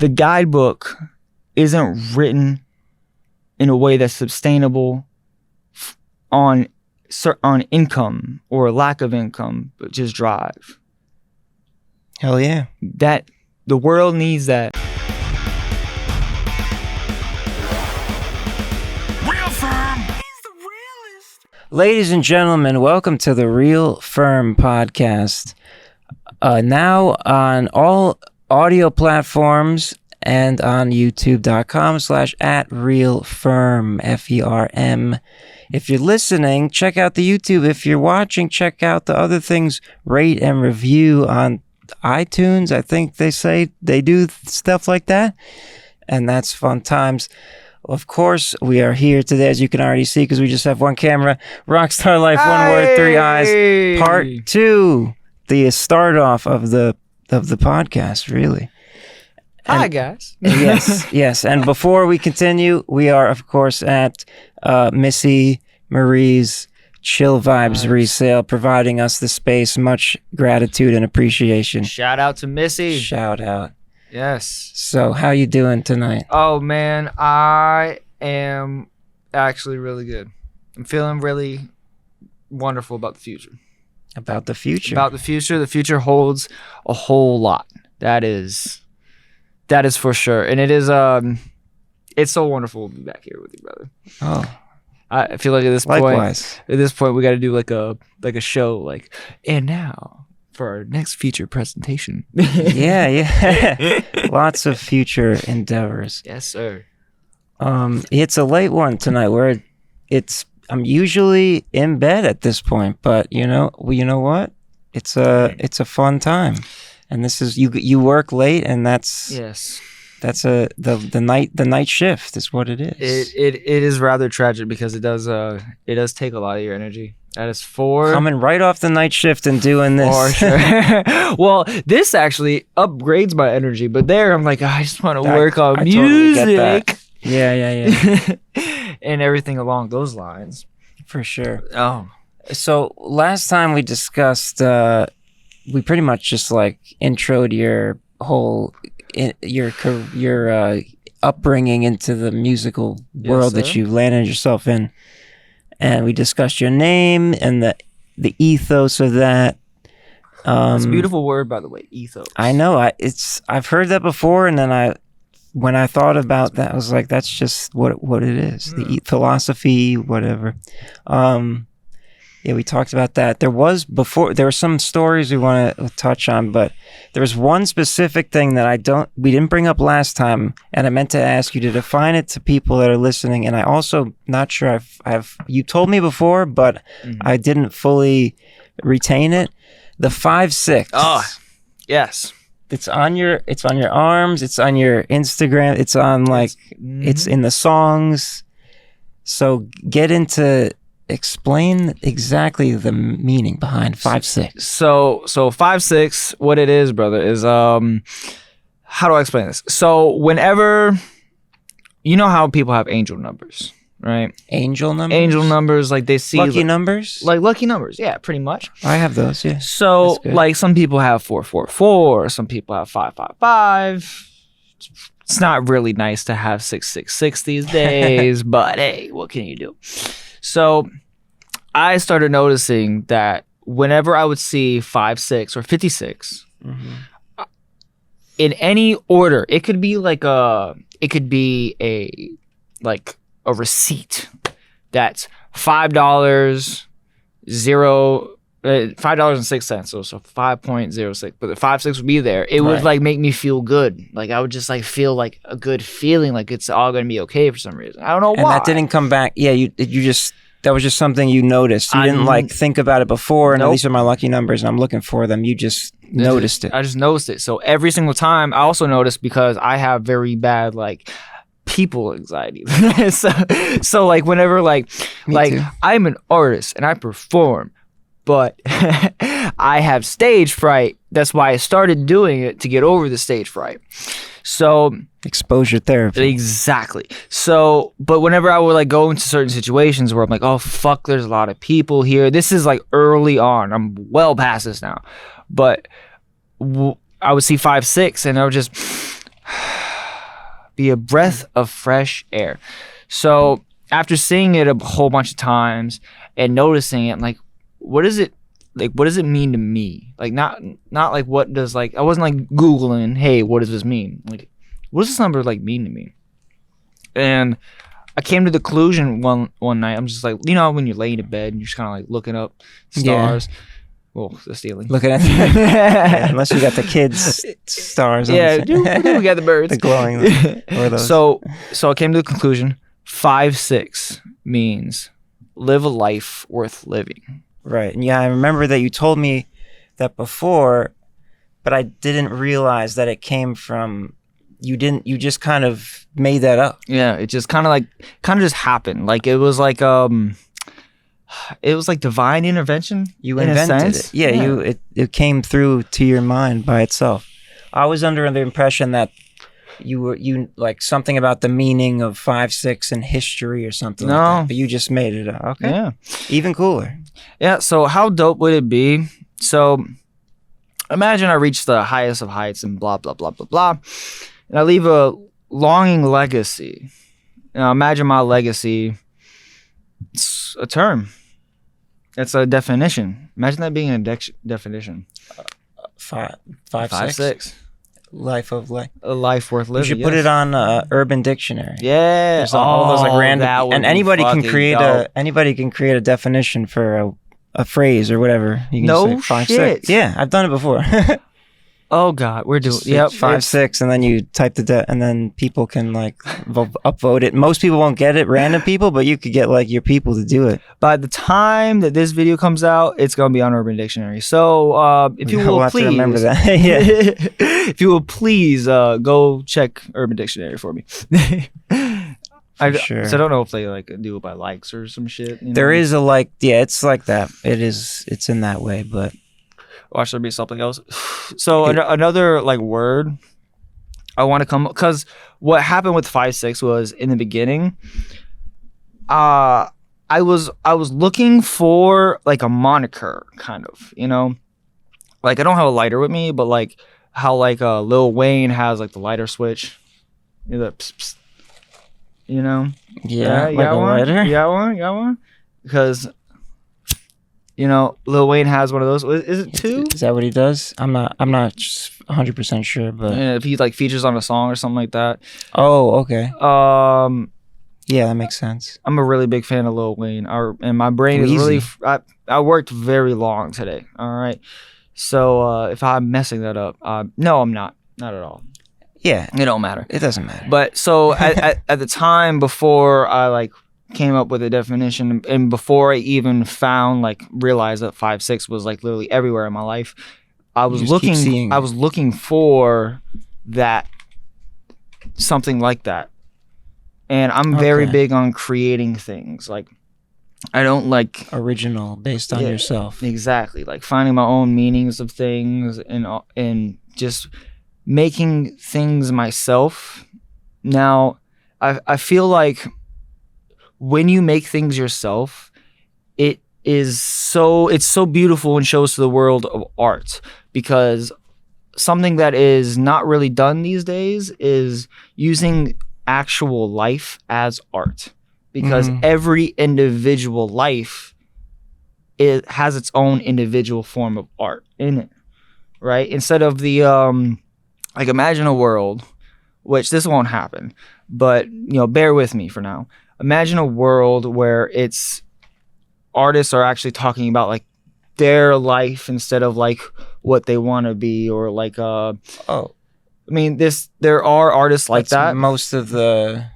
the guidebook isn't written in a way that's sustainable on income or lack of income, but just drive. Hell yeah. That the world needs that. Real FERM. He's the realest. Ladies and gentlemen, welcome to the Real FERM podcast. Now on all audio platforms and on youtube.com/@realferm, FERM. If you're listening, check out the YouTube. If you're watching, check out the other things. Rate and review on iTunes. I think they say they do stuff like that. And that's fun times. Of course, we are here today, as you can already see, because we just have one camera. Rockstarliife, one word, three eyes. Part 2. The start off of the podcast, really. Hi, guys. Yes. And before we continue, we are, of course, at Missy Marie's Chill Vibes resale, providing us the space. Much gratitude and appreciation. Shout out to Missy. Shout out. Yes. So, how you doing tonight? Oh, man, I am actually really good. I'm feeling really wonderful about the future. About the future. The future holds a whole lot. That is for sure. And it is it's so wonderful to be back here with you, brother. Oh. I feel like at this point we got to do like a show, like, and now for our next feature presentation. Yeah. Lots of future endeavors. Yes, sir. It's a late one tonight. I'm usually in bed at this point, but you know what? It's a fun time, and this is you work late, and that's the night shift is what it is. It is rather tragic because it does take a lot of your energy. That is coming right off the night shift and doing this. For sure. Well, this actually upgrades my energy, but there I'm like, I just want to work on music. Totally get that. Yeah. And everything along those lines. For sure. Oh. So last time we discussed, we pretty much just like introed your whole, your upbringing into the musical world that you landed yourself in. And we discussed your name and the ethos of that. It's a beautiful word, by the way, ethos. I know. I've heard that before, and then when I thought about that, I was like, that's just what it is. The philosophy, whatever. We talked about that. There were some stories we want to touch on, but there was one specific thing that we didn't bring up last time, and I meant to ask you to define it to people that are listening. And I also not sure you told me before, but I didn't fully retain it. The 5'6". Oh, yes. It's on your arms, it's on your Instagram, it's on it's in the songs. So explain exactly the meaning behind 5'6". So 5'6", what it is, brother, is how do I explain this? So whenever, you know how people have angel numbers, right? Angel numbers, like they see lucky numbers, like lucky numbers. Yeah, pretty much. I have those. Yeah. So like some people have 444, some people have 555. It's not really nice to have 666 these days, but hey, what can you do? So I started noticing that whenever I would see 5'6" or 56, in any order, it could be a receipt that's $5.06, so 5.06, but the 5.6 would be there. It would like make me feel good. Like I would just like feel like a good feeling, like it's all gonna be okay for some reason. I don't know why. And that didn't come back. Yeah, that was just something you noticed. You didn't like think about it before. And these are my lucky numbers, and I'm looking for them. You just noticed it. I just noticed it. So every single time, I also noticed because I have very bad like people anxiety. so like whenever like I'm an artist and I perform, but I have stage fright. That's why I started doing it, to get over the stage fright. So exposure therapy. Exactly. So, but whenever I would like go into certain situations where I'm like, oh fuck, there's a lot of people here. This is like early on. I'm well past this now. But I would see 5'6", and I would just be a breath of fresh air. So after seeing it a whole bunch of times and noticing it, like, what does it mean to me? Like, not like what does, like, I wasn't like Googling, hey, what does this mean? Like, what does this number like mean to me? And I came to the conclusion one night. I'm just like, you know, when you're laying in bed and you're just kind of like looking up stars. Yeah. Well, the ceiling. Looking at yeah, unless you got the kids stars. Yeah, we got the birds. The glowing. Or those. So I came to the conclusion 5-6 means live a life worth living. Right. And yeah, I remember that you told me that before, but I didn't realize that it came from you just kind of made that up. Yeah, it just kind of just happened. Like it was like divine intervention. You invented it. Yeah. It came through to your mind by itself. I was under the impression that you like something about the meaning of 5-6 in history or something like that. But you just made it up. Okay. Yeah. Even cooler. Yeah, so how dope would it be? So imagine I reach the highest of heights and blah, blah, blah, blah, blah. And I leave a longing legacy. Now imagine my legacy. It's a term. It's a definition. Imagine that being a definition. 5-6. Life of life. A life worth living. You should put it on Urban Dictionary. Yeah. There's all those like random, and anybody can create a definition for a phrase or whatever. You can say 5-6. Yeah, I've done it before. Oh God, we're doing 5-6, and then you type and then people can like upvote it. Most people won't get it, random people, but you could get like your people to do it. By the time that this video comes out, it's gonna be on Urban Dictionary. So if you will please remember that, yeah. If you will please go check Urban Dictionary for me. Sure. So I don't know if they like do it by likes or some shit. There is a like, yeah, it's like that. It's in that way, but. Or should there be something else? So another like word I want to come, because what happened with 5-6 was in the beginning, I was looking for like a moniker, kind of, you know, like I don't have a lighter with me, but like how like Lil Wayne has like the lighter switch, you know, pss, pss, you know? Yeah, you like got a one? lighter. You got one? Because. You know, Lil Wayne has one of those. Is it 2? Is that what he does? I'm not 100% sure, but yeah, if he like features on a song or something like that. Oh, okay. Yeah, that makes sense. I'm a really big fan of Lil Wayne. And my brain is really. I worked very long today. All right, so if I'm messing that up, no, I'm not. Not at all. Yeah, it don't matter. It doesn't matter. But so at the time before I like came up with a definition, and before I even realized that 5-6 was like literally everywhere in my life, I was looking for that, something like that. And I'm very big on creating things. Like I don't like original based on yourself. Exactly. Like finding my own meanings of things and just making things myself. Now I feel like when you make things yourself, it's so beautiful and shows to the world of art, because something that is not really done these days is using actual life as art, because every individual life has its own individual form of art in it, right? Instead of the like imagine a world, which this won't happen, but you know, bear with me for now. Imagine a world where it's artists are actually talking about like their life instead of like what they want to be, or like I mean there are artists like that. Most of the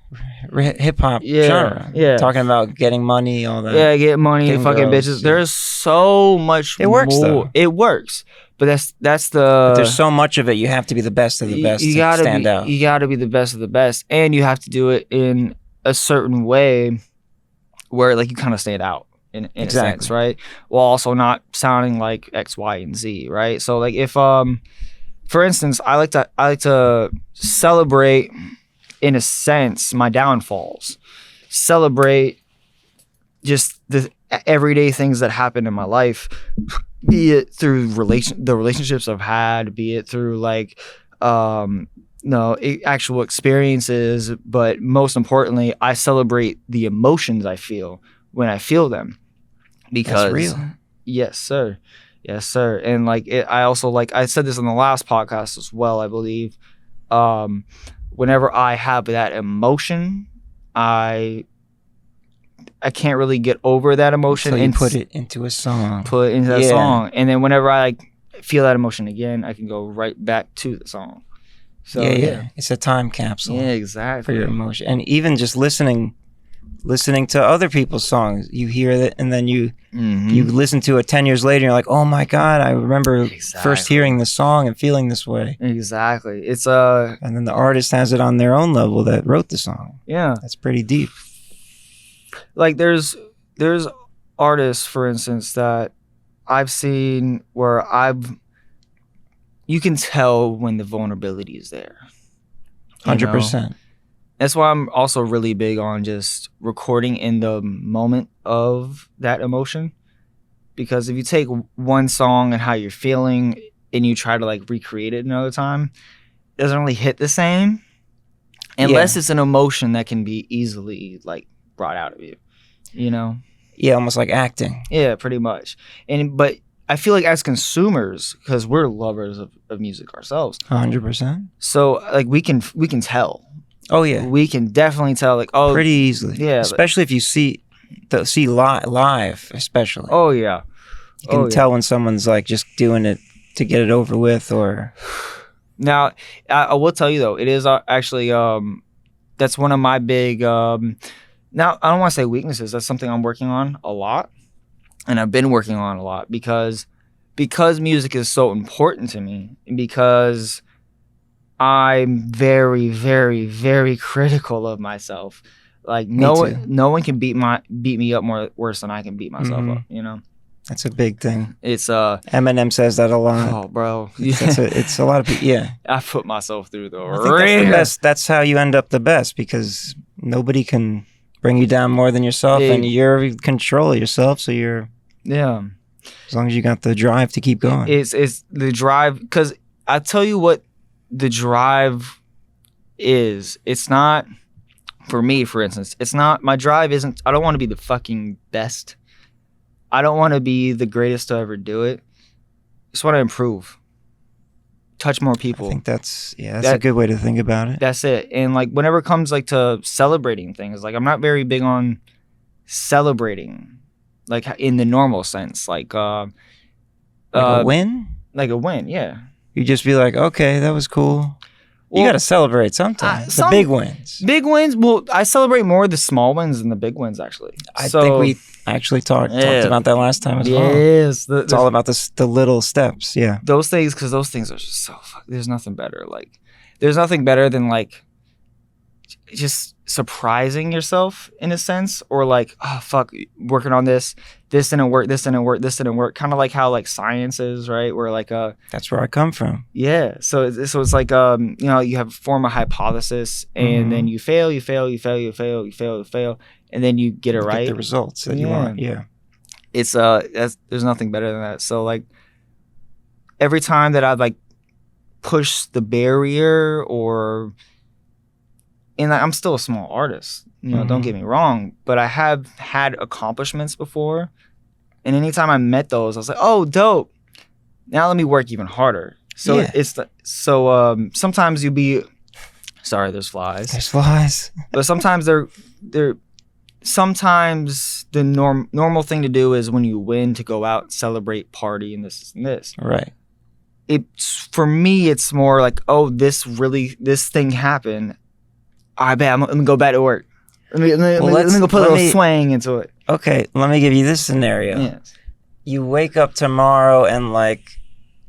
hip hop genre. Yeah. Talking about getting money, all that. Yeah, get money, fucking girls, bitches. Yeah. There's so much It works though. It works. But that's the. But there's so much of it. You have to be the best of the best to stand out. You gotta be the best of the best, and you have to do it in a certain way where like you kind of stand out in a sense, right? While also not sounding like X, Y, and Z, right? So like if for instance, I like to celebrate in a sense my downfalls, celebrate just the everyday things that happen in my life, be it through the relationships I've had, be it through like actual experiences, but most importantly, I celebrate the emotions I feel when I feel them. Because That's real. Yes, sir. Yes, sir. And like I also like I said this on the last podcast as well, I believe. Whenever I have that emotion, I can't really get over that emotion. So you and put it into a song. Put it into that song. And then whenever I like feel that emotion again, I can go right back to the song. So yeah. It's a time capsule. Yeah, exactly. For your emotion. And even just listening to other people's songs, you hear it and then you listen to it 10 years later and you're like, oh my God, I remember first hearing the song and feeling this way. Exactly. It's and then the artist has it on their own level that wrote the song. Yeah. That's pretty deep. Like there's artists, for instance, that I've seen where you can tell when the vulnerability is there. 100%. That's why I'm also really big on just recording in the moment of that emotion. Because if you take one song and how you're feeling and you try to like recreate it another time, it doesn't really hit the same. Unless it's an emotion that can be easily like brought out of you, you know? Yeah, almost like acting. Yeah, pretty much. But I feel like as consumers, because we're lovers of music ourselves. 100%. So like we can tell. Oh yeah, we can definitely tell. Like pretty easily. Yeah, especially if you see live, especially. Oh yeah, you can tell when someone's like just doing it to get it over with, or. Now, I will tell you though, it is actually that's one of my big. Now I don't want to say weaknesses. That's something I'm working on a lot, and I've been working on a lot because music is so important to me, and because I'm very, very, very critical of myself. Like no one can beat me up worse than I can beat myself up. You know, that's a big thing. It's Eminem says that a lot. Oh, bro, it's a lot of people. Yeah, I put myself through the I think that's the best. That's how you end up the best, because nobody can bring you down more than yourself, and you're in control of yourself. So you're as long as you got the drive to keep going. It's the drive, because I tell you what. The drive is, it's not, for me, for instance, it's not, my drive isn't, I don't want to be the fucking best. I don't want to be the greatest to ever do it. I just want to improve. Touch more people. I think that's a good way to think about it. That's it. And like whenever it comes like to celebrating things, like I'm not very big on celebrating, like in the normal sense, like a win? Like a win, yeah. You just be like, okay, that was cool. Well, you got to celebrate sometimes. The big wins. Big wins. Well, I celebrate more the small wins than the big wins, actually. I think we actually talked about that last time as well. Yes. It's all about the little steps. Yeah. Those things, because those things are just so there's nothing better. Like, there's nothing better than like just surprising yourself in a sense, or like, oh fuck, working on this didn't work, this didn't work, kind of like how like science is, right? Where like that's where I come from. Yeah, so it's like you know, you have form a hypothesis and then you fail, and then you get it right, get the results that you want. Yeah, it's there's nothing better than that. So like every time that I've like pushed the barrier, or and I'm still a small artist, you know, don't get me wrong, but I have had accomplishments before. And anytime I met those, I was like, oh, dope. Now let me work even harder. So sometimes you'll be, sorry, there's flies. There's flies. But sometimes sometimes the normal thing to do is when you win to go out, celebrate, party, and this and this. Right. For me, it's more like, oh, this thing happened. I bet I'm gonna go back to work. Let me go put a little swang into it. Okay, let me give you this scenario. Yes. You wake up tomorrow and like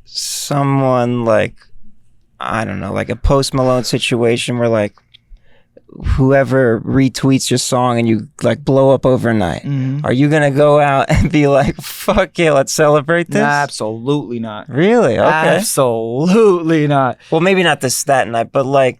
someone like, I don't know, like a Post Malone situation where like whoever retweets your song and you like blow up overnight. Are you gonna go out and be like, fuck yeah, let's celebrate this? Absolutely not. Really? Okay. Absolutely not. Well, maybe not that night, but like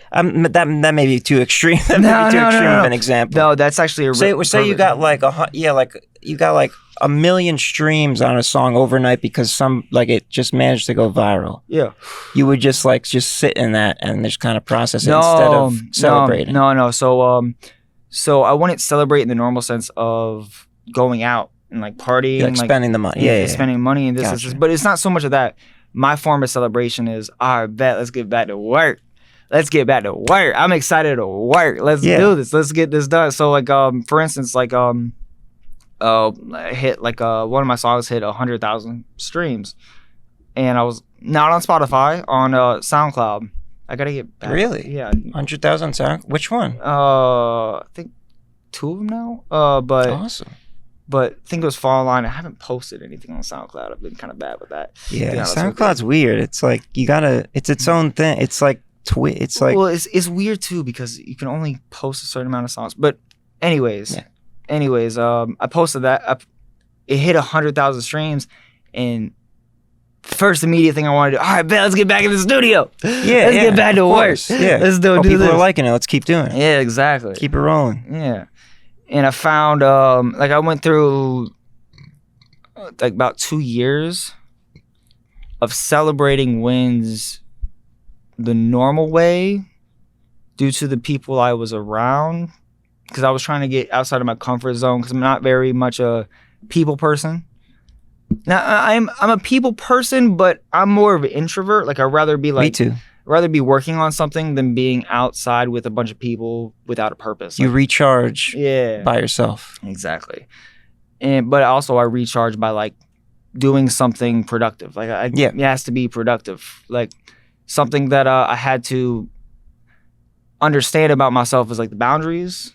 that may be too extreme. That may be too extreme of an example. No, that's actually say you got like you got like 1 million streams on a song overnight because it just managed to go viral, Yeah. you would just sit in that and just kind of process it instead of celebrating. No. So I wouldn't celebrate in the normal sense of going out and like partying, Like spending the money. Yeah. Spending money and this, but it's not so much of that. My form of celebration is, all right, bet, let's get back to work. I'm excited to work. Let's do this. Let's get this done. So like, for instance, like, hit like one of my songs hit 100,000 streams, and I was not on Spotify, on SoundCloud. I gotta get back. Really? Yeah. 100,000 sound. Which one? I think 2 of them now. But awesome. But I think it was Fall in Line. I haven't posted anything on SoundCloud. I've been kind of bad with that. Yeah, SoundCloud's weird. It's like it's its own thing. It's like it's like, well, it's weird too because you can only post a certain amount of songs. But anyways, I posted that. It hit 100,000 streams, and first immediate thing I wanted to do, all right, let's get back in the studio. Let's get back to work. Yeah, let's do people this. are liking it. Let's keep doing it. Yeah, exactly. Keep it rolling. Yeah, and I found like I went through like about 2 years of celebrating wins the normal way due to the people I was around, because I was trying to get outside of my comfort zone because I'm not very much a people person. Now I'm a people person, but I'm more of an introvert. Like I'd rather be like, me too. Rather be working on something than being outside with a bunch of people without a purpose. You recharge by yourself. Exactly. But also I recharge by like doing something productive. Like it has to be productive. Like something that I had to understand about myself is like the boundaries,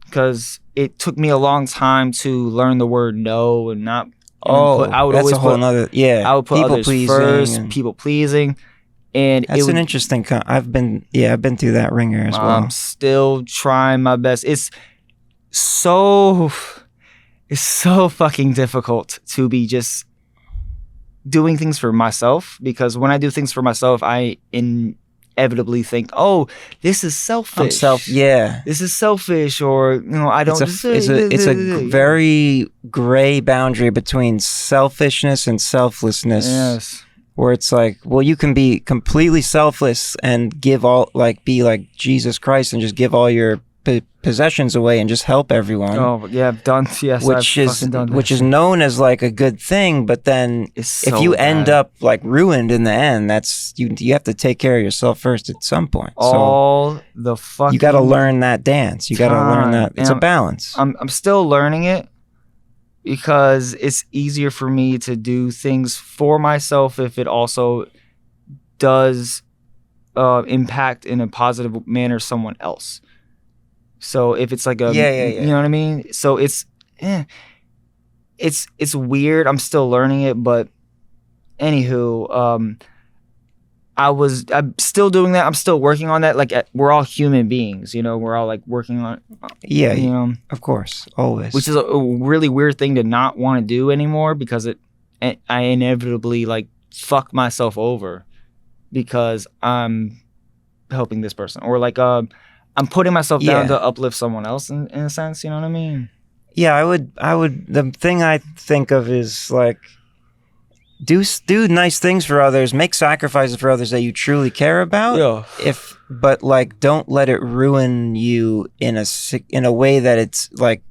because it took me a long time to learn the word no and not. That's a whole nother. Yeah, I would put people others first. People pleasing, and that's an interesting. I've been through that ringer as well. I'm still trying my best. It's so fucking difficult to be just doing things for myself, because when I do things for myself, I inevitably think, oh, this is selfish. This is selfish, or I don't. It's a very gray boundary between selfishness and selflessness. Yes. Where it's like, well, you can be completely selfless and give all, like, be like Jesus Christ and just give all your possessions away and just help everyone. Oh yeah, I've done. Yes, which is known as like a good thing, but then if you end up like ruined in the end, that's you have to take care of yourself first at some point. You got to learn that dance. You got to learn that it's a balance. I'm still learning it, because it's easier for me to do things for myself if it also does impact in a positive manner someone else. So if it's like a, you know what I mean? So it's weird. I'm still learning it, but anywho, I'm still doing that. I'm still working on that. Like we're all human beings, we're all like working on it. Of course, always. Which is a really weird thing to not want to do anymore, because I inevitably like fuck myself over because I'm helping this person, or like I'm putting myself down to uplift someone else in a sense, you know what I mean? Yeah, I would, the thing I think of is like, do nice things for others, make sacrifices for others that you truly care about. Yeah. But like, don't let it ruin you in a way that it's like,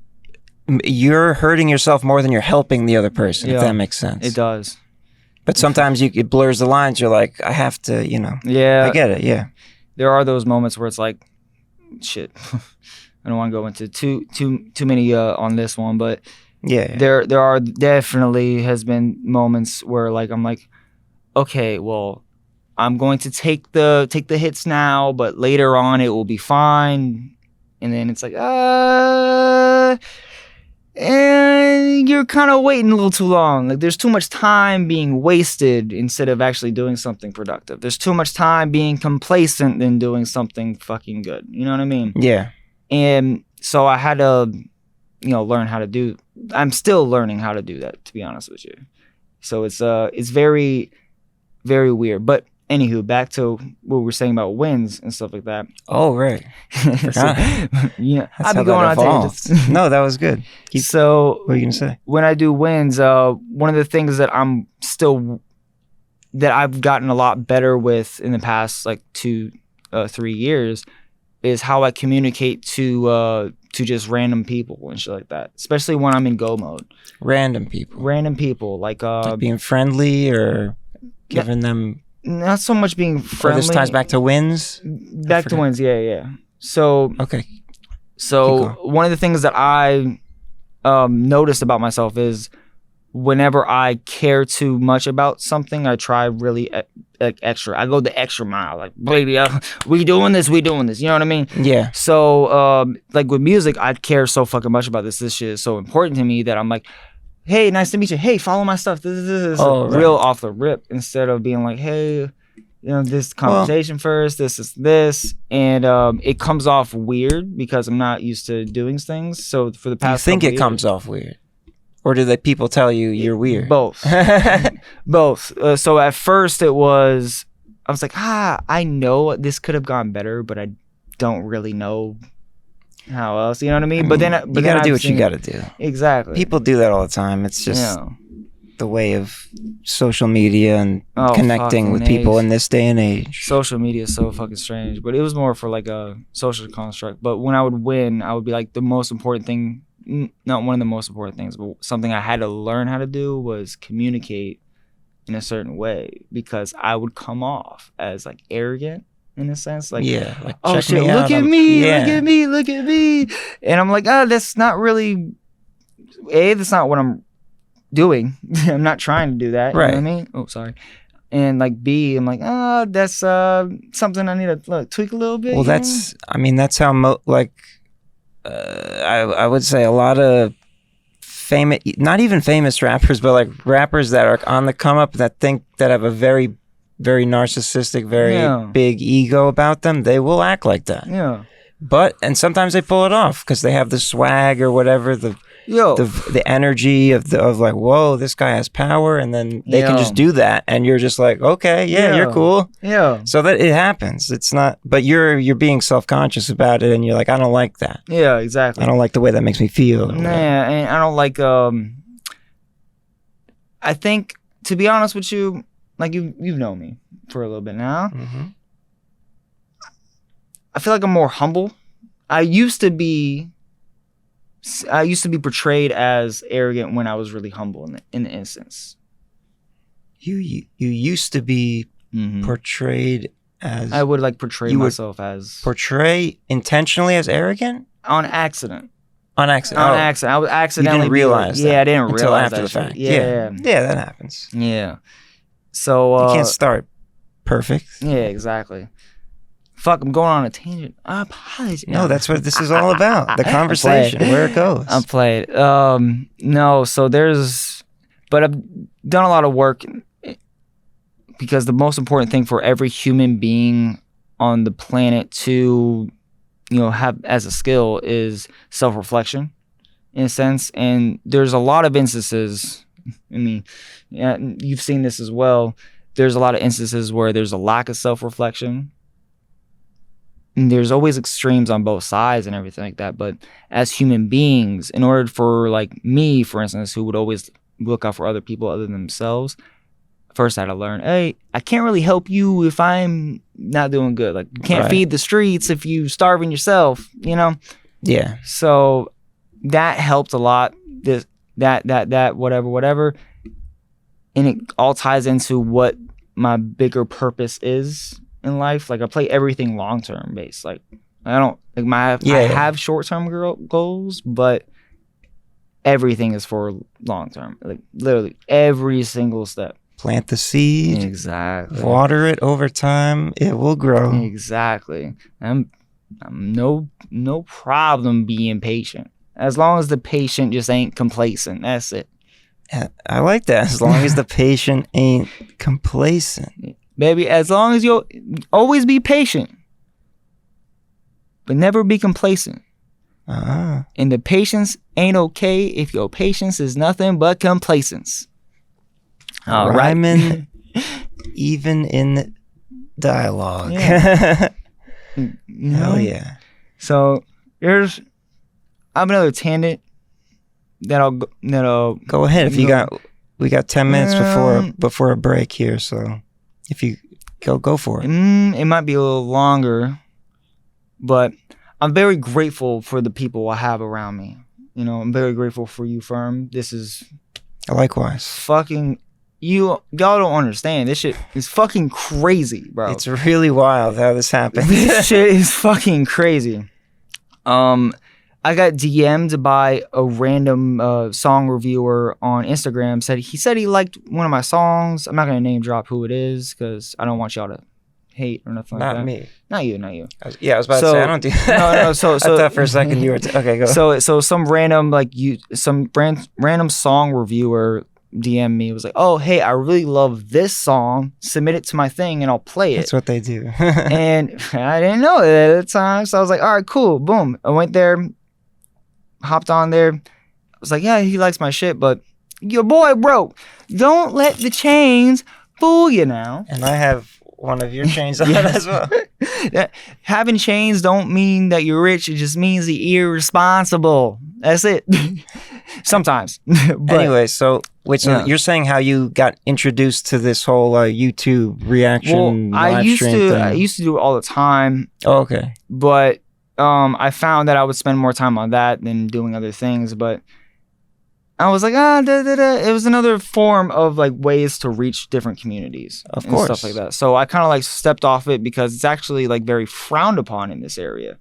you're hurting yourself more than you're helping the other person, if that makes sense. It does. But sometimes it blurs the lines. You're like, I have to, Yeah. I get it, yeah. There are those moments where it's like, shit, I don't want to go into too many on this one, but there are definitely has been moments where like I'm like, okay, well, I'm going to take the hits now, but later on it will be fine, and then it's like and you're kind of waiting a little too long. Like there's too much time being wasted instead of actually doing something productive. There's too much time being complacent than doing something fucking good. You know what I mean? Yeah. And so I had to, learn how to do. I'm still learning how to do that, to be honest with you. So it's very, very weird. But anywho, back to what we were saying about wins and stuff like that. Oh, right. So, yeah, That's I'd how be going that on evolved. tangents. No, that was good. So What are you going to say? when I do wins, one of the things that I've gotten a lot better with in the past like 2-3 years is how I communicate to just random people and shit like that, especially when I'm in go mode. Random people. Like being friendly or giving them... not so much being friendly. This ties back to wins? Back to wins, yeah. So okay. So one of the things that I noticed about myself is whenever I care too much about something, I try really extra. I go the extra mile. Like, baby, we doing this. You know what I mean? Yeah. So, like with music, I care so fucking much about this. This shit is so important to me that I'm like, hey, nice to meet you. Hey, follow my stuff. This real off the rip, instead of being like, hey, you know, this conversation first. This is this, and it comes off weird because I'm not used to doing things. So for the past, you think it comes off weird? Or do the people tell you you're weird? Both. Both. So at first I was like, I know this could have gone better, but I don't really know how else. You know what I mean? But then you gotta do what you gotta do. Exactly. People do that all the time. It's just the way of social media and connecting with people in this day and age. Social media is so fucking strange. But it was more for like a social construct. But when I would win, I would be like, the most important thing, not one of the most important things, but something I had to learn how to do was communicate in a certain way, because I would come off as like arrogant in a sense, like, like, oh shit, look at me, and I'm like, that's not really, that's not what I'm doing. I'm not trying to do that, right? You know what I mean? Oh, sorry. And like B, I'm like, that's something I need to tweak a little bit. Well, that's how I would say a lot of famous, not even famous rappers, but like rappers that are on the come up that have a very, very narcissistic, very big ego about them, they will act like that. Yeah. And sometimes they pull it off because they have the swag or whatever, the energy of like, whoa, this guy has power, and then they can just do that, and you're just like, okay, you're cool. Yeah. So that it happens. It's not, but you're being self-conscious about it, and you're like, I don't like that. Yeah, exactly. I don't like the way that makes me feel. Nah, and I don't like. I think, to be honest with you, like you've known me for a little bit now. Mm-hmm. I feel like I'm more humble. I used to be portrayed as arrogant when I was really humble in the instance. You used to be portrayed as... I would like portray myself as... Portray intentionally as arrogant? On accident. On accident. I was accidentally... You didn't realize that? Yeah, I didn't until realize after that the fact. shit. Yeah, that happens. Yeah. So... you can't start perfect. Yeah, exactly. Fuck, I'm going on a tangent. I apologize. No, that's what this is all about. The conversation, where it goes. I'm played. No, so but I've done a lot of work, because the most important thing for every human being on the planet to, have as a skill is self-reflection, in a sense. And there's a lot of instances, I mean, you've seen this as well. There's a lot of instances where there's a lack of self-reflection. And there's always extremes on both sides and everything like that. But as human beings, in order for like me, for instance, who would always look out for other people other than themselves, first I had to learn, hey, I can't really help you if I'm not doing good. Like, you can't feed the streets if you starving yourself, Yeah. So that helped a lot. That whatever. And it all ties into what my bigger purpose is in life. Like, I play everything long-term based. Like, I don't like I have short-term goals, but everything is for long-term. Like, literally every single step. Plant the seed. Exactly. Water it over time. It will grow. Exactly. I'm no problem being patient. As long as the patient just ain't complacent. That's it. I like that. As long as the patient ain't complacent. Baby, as long as you always be patient, but never be complacent. And the patience ain't okay if your patience is nothing but complacence. Rhyming even in dialogue. Yeah. You know? Hell yeah. So I have another tangent that'll Go ahead if you got. We got 10 minutes before a break here, so if you go for it. It might be a little longer, but I'm very grateful for the people I have around me. You know, I'm very grateful for you, FERM. This is Likewise. fucking y'all don't understand. This shit is fucking crazy, bro. It's really wild how this happened. This shit is fucking crazy. I got DM'd by a random song reviewer on Instagram. He said he liked one of my songs. I'm not gonna name drop who it is because I don't want y'all to hate or nothing like that. Not me. Not you. I was about to say I don't do that. No. So I thought for a second you were okay. Go. So some random random song reviewer DM me, was like, oh hey, I really love this song. Submit it to my thing and I'll play it. That's what they do. And I didn't know it at the time, so I was like, all right, cool, boom. I went there, hopped on there. I was like, yeah, he likes my shit, but your boy broke. Don't let the chains fool you now. And I have one of your chains on as well. Having chains don't mean that you're rich. It just means that you're irresponsible. That's it. Sometimes. But, anyway, so you're saying how you got introduced to this whole YouTube reaction live stream thing? I used to do it all the time. Oh, okay. But I found that I would spend more time on that than doing other things. But I was like, it was another form of like ways to reach different communities, of course, and stuff like that. So I kind of like stepped off it because it's actually like very frowned upon in this area.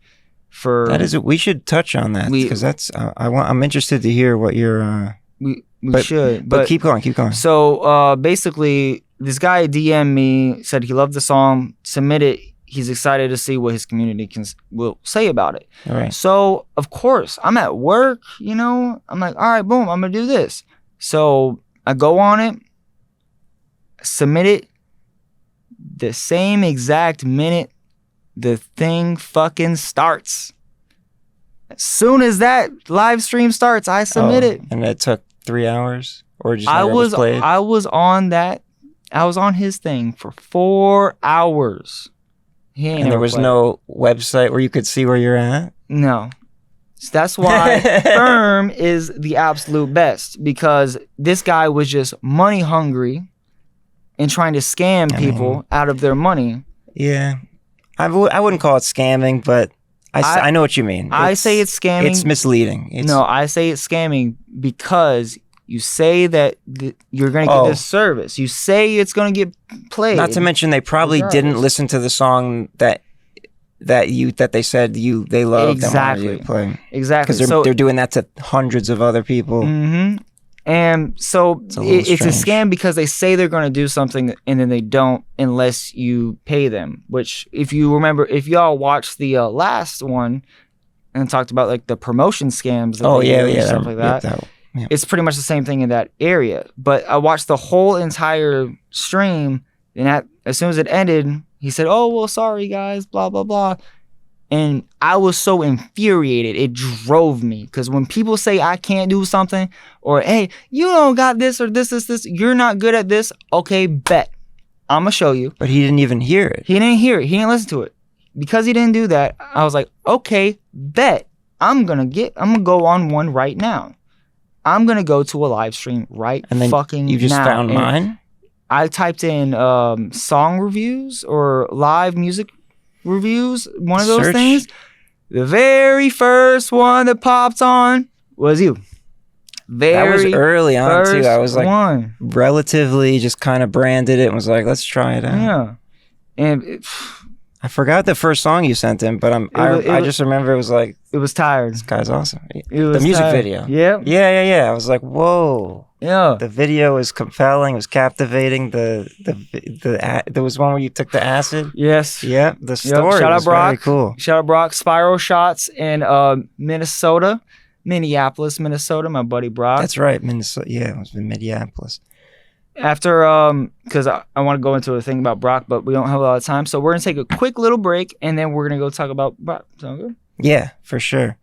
We should touch on that because that's I'm interested to hear what you're. We should, but keep going. So basically, this guy DM'd me, said he loved the song, submit it. He's excited to see what his community will say about it. All right. So, of course, I'm at work, you know. I'm like, all right, boom, I'm going to do this. So, I go on it, submit it. The same exact minute the thing fucking starts. As soon as that live stream starts, I submit it. And it took 3 hours? Or just I was played? I was on his thing for 4 hours. And there was no website where you could see where you're at? No. So that's why FERM is the absolute best, because this guy was just money hungry and trying to scam people out of their money. Yeah. I wouldn't call it scamming, but I know what you mean. I say it's scamming. It's misleading. No, I say it's scamming because you say that you're going to get this service. You say it's going to get played. Not to mention they probably didn't listen to the song that they said they loved. Exactly. And wanted you to play. Exactly. Because they're doing that to hundreds of other people. Mm-hmm. And so it's a scam because they say they're going to do something and then they don't unless you pay them. Which, if you remember, if y'all watched the last one and talked about like the promotion scams, stuff like that. Yeah. It's pretty much the same thing in that area. But I watched the whole entire stream, and as soon as it ended, he said, oh, well, sorry, guys, blah, blah, blah. And I was so infuriated. It drove me. Because when people say I can't do something, or, hey, you don't got this, or this, you're not good at this, okay, bet. I'm going to show you. But he didn't even hear it. He didn't hear it. He didn't listen to it. Because he didn't do that, I was like, okay, bet. I'm going to go on one right now. I'm going to go to a live stream and then fucking now. You just found mine? I typed in song reviews or live music reviews, one of those things. The very first one that popped on was you. That was early on, too. I was like, relatively just kind of branded it and was like, let's try it out. Yeah. And I forgot the first song you sent him, but I just remember it was like... It was tired. This guy's awesome. The music video. Yeah. Yeah. I was like, whoa. Yeah. The video was compelling. It was captivating. There was one where you took the acid. Yes. Yeah. The story Shout was out Brock. very cool. Shout out Brock. Spiral Shots in Minneapolis, Minnesota. My buddy Brock. That's right. Minnesota. Yeah, it was in Minneapolis. After, because I want to go into a thing about Brock, but we don't have a lot of time. So we're going to take a quick little break, and then we're going to go talk about Brock. Sound good? Yeah, for sure.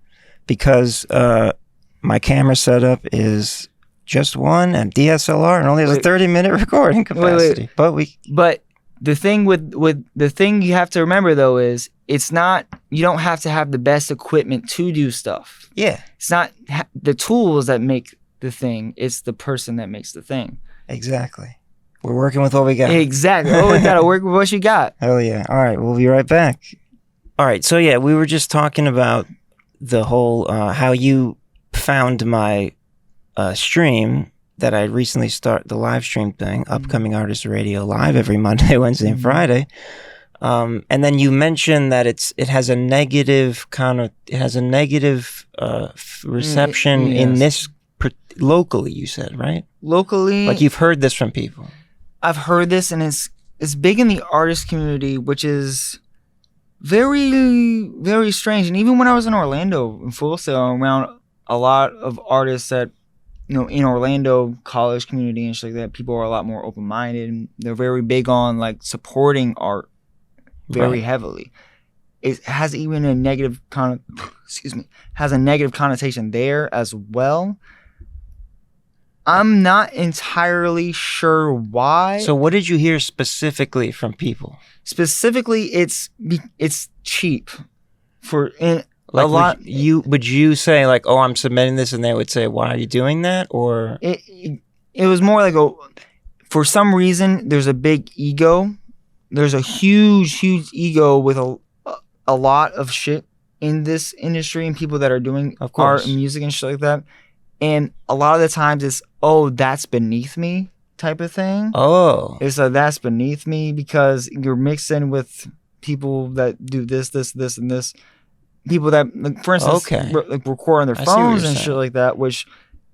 Because my camera setup is just one and DSLR and only has a 30-minute recording capacity. But the thing with the thing you have to remember though is it's not, you don't have to have the best equipment to do stuff. Yeah. It's not the tools that make the thing, it's the person that makes the thing. Exactly. We're working with what we got. Exactly. Oh, we gotta work with what you got. Hell yeah. All right, we'll be right back. All right, so yeah, we were just talking about the whole how you found my stream that I recently started, the live stream thing, Upcoming Artist Radio Live every Monday, Wednesday, and Friday. And then you mentioned that it has a negative reception in this locally. You said, right? Locally, like you've heard this from people. I've heard this, and it's big in the artist community, which is very, very strange. And even when I was in Orlando in Full Sail, around a lot of artists that, in Orlando college community and shit like that, people are a lot more open-minded, and they're very big on like supporting art very heavily. It has even a negative has a negative connotation there as well. I'm not entirely sure why. So what did you hear specifically from people? Specifically, it's cheap for a lot. Would you say like, oh, I'm submitting this, and they would say, why are you doing that? Or it was more like for some reason there's a big ego. There's a huge ego with a lot of shit in this industry and people that are doing art and music and shit like that. And a lot of the times it's, oh, that's beneath me type of thing. Oh. It's a that's beneath me because you're mixing with people that do this, and this. People that, like, for instance, record on their phones and shit like that, which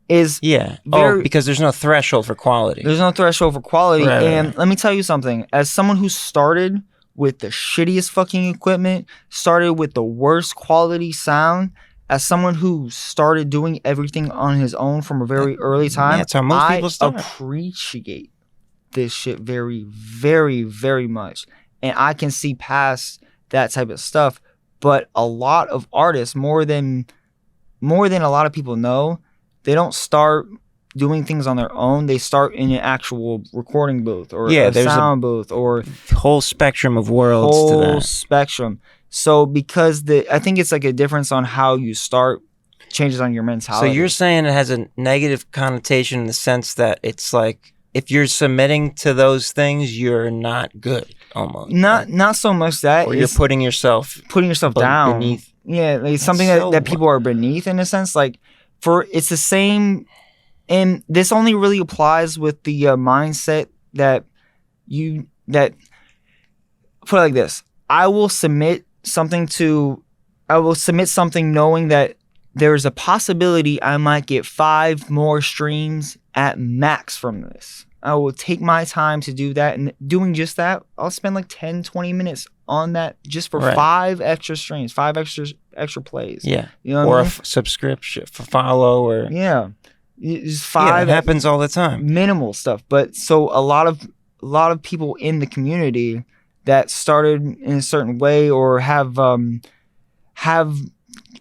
is... Yeah. Because there's no threshold for quality. There's no threshold for quality. Right. Let me tell you something. As someone who started with the shittiest fucking equipment, started with the worst quality sound, as someone who started doing everything on his own from a very early time, that's how most people start. I appreciate this shit very, very, very much. And I can see past that type of stuff. But a lot of artists, more than a lot of people know, they don't start doing things on their own. They start in an actual recording booth or a sound booth or whole spectrum of worlds to that. Whole spectrum. So because I think it's like a difference on how you start, changes on your mentality. So you're saying it has a negative connotation in the sense that it's like if you're submitting to those things, you're not good almost. Not so much that. Or you're putting yourself down. Beneath. Yeah, like something that people are beneath in a sense. Like it's the same, and this only really applies with the mindset that put it like this. I will submit something knowing that there's a possibility I might get 5 more streams at max from this. I will take my time to do that, and doing just that, I'll spend like 10-20 minutes on that just for 5 extra streams, 5 extra plays. Yeah. You know what I mean? A subscription, follow, or just 5. It happens all the time. Minimal stuff, but so a lot of people in the community that started in a certain way or have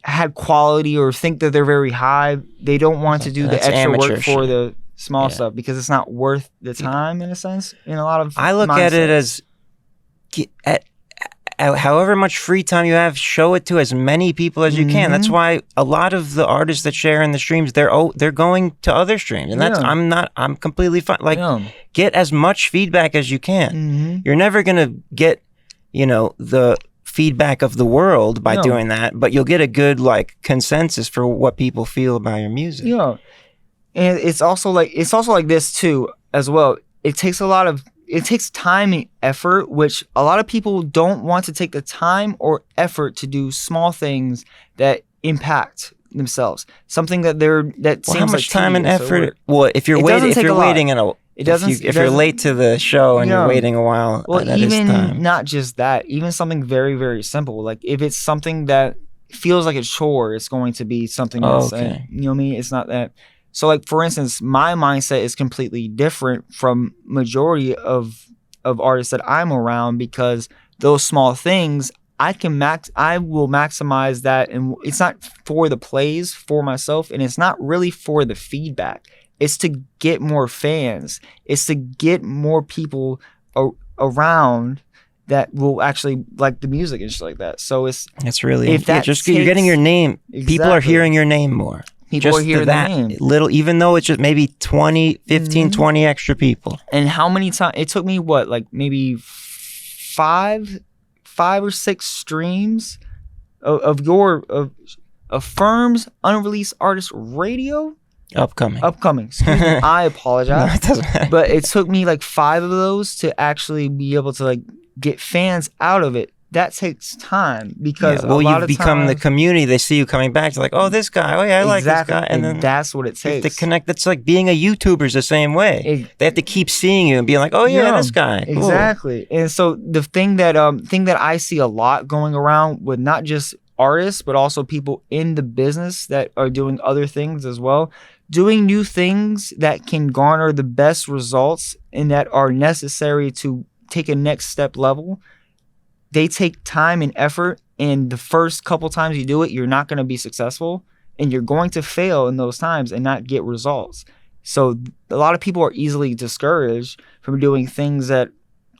had quality or think that they're very high, they don't want to do the extra work for the small stuff because it's not worth the time in a sense. In a lot of I look at it as however much free time you have, show it to as many people as you can. That's why a lot of the artists that share in the streams, they're going to other streams, and that's I'm completely fine. Like get as much feedback as you can. You're never gonna get the feedback of the world by doing that, but you'll get a good like consensus for what people feel about your music. Yeah, and it's also like this too as well. It takes time and effort, which a lot of people don't want to take the time or effort to do small things that impact themselves. Something that seems how much like time and effort. Well, if you're waiting, if you're late to the show and you're waiting a while, that even is time. Not just that, even something very, very simple. Like if it's something that feels like a chore, it's going to be something that's you know what I mean? It's not that. So like for instance, my mindset is completely different from majority of artists that I'm around because those small things I will maximize that, and it's not for the plays for myself, and it's not really for the feedback. It's to get more fans. It's to get more people around that will actually like the music and shit like that. So That's really if that just you're getting your name. People are hearing your name more. People just are hearing that the name. Little, even though it's just maybe 20, 15, 20 extra people. And how many times it took me? What, like maybe five or six streams of FERM's unreleased artist radio. Upcoming. Excuse me. I apologize. No, it doesn't matter. But it took me like 5 of those to actually be able to like get fans out of it. That takes time because you've become the community. They see you coming back. They're like, oh, this guy. Oh, yeah, I like this guy. And then that's what it takes. To connect. That's like being a YouTuber's the same way. They have to keep seeing you and being like, oh, yeah, this guy. Exactly. Cool. And so the thing that I see a lot going around with not just artists, but also people in the business that are doing other things as well, doing new things that can garner the best results and that are necessary to take a next step level. They take time and effort, and the first couple times you do it, you're not going to be successful, and you're going to fail in those times and not get results. So a lot of people are easily discouraged from doing things that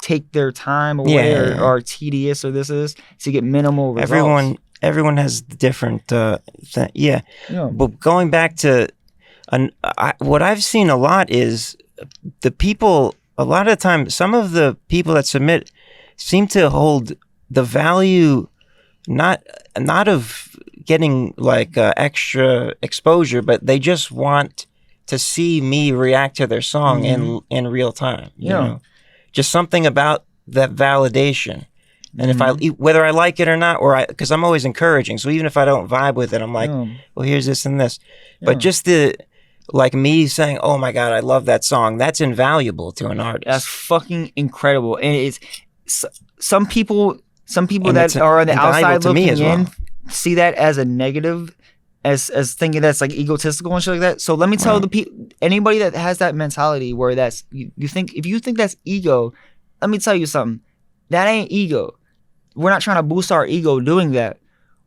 take their time away or are tedious or this is to get minimal results. Everyone has different But going back to what I've seen a lot is the people, a lot of the time, some of the people that submit seem to hold the value not of getting like extra exposure, but they just want to see me react to their song in real time. You know, just something about that validation. And if whether I like it or not, because I'm always encouraging. So even if I don't vibe with it, I'm like, well, here's this and this. But just like me saying, oh my God, I love that song. That's invaluable to an artist. That's fucking incredible. And it's some people that are on the outside looking in see that as a negative, as thinking that's like egotistical and shit like that. So let me tell anybody that has that mentality where that's if you think that's ego, let me tell you something. That ain't ego. We're not trying to boost our ego doing that.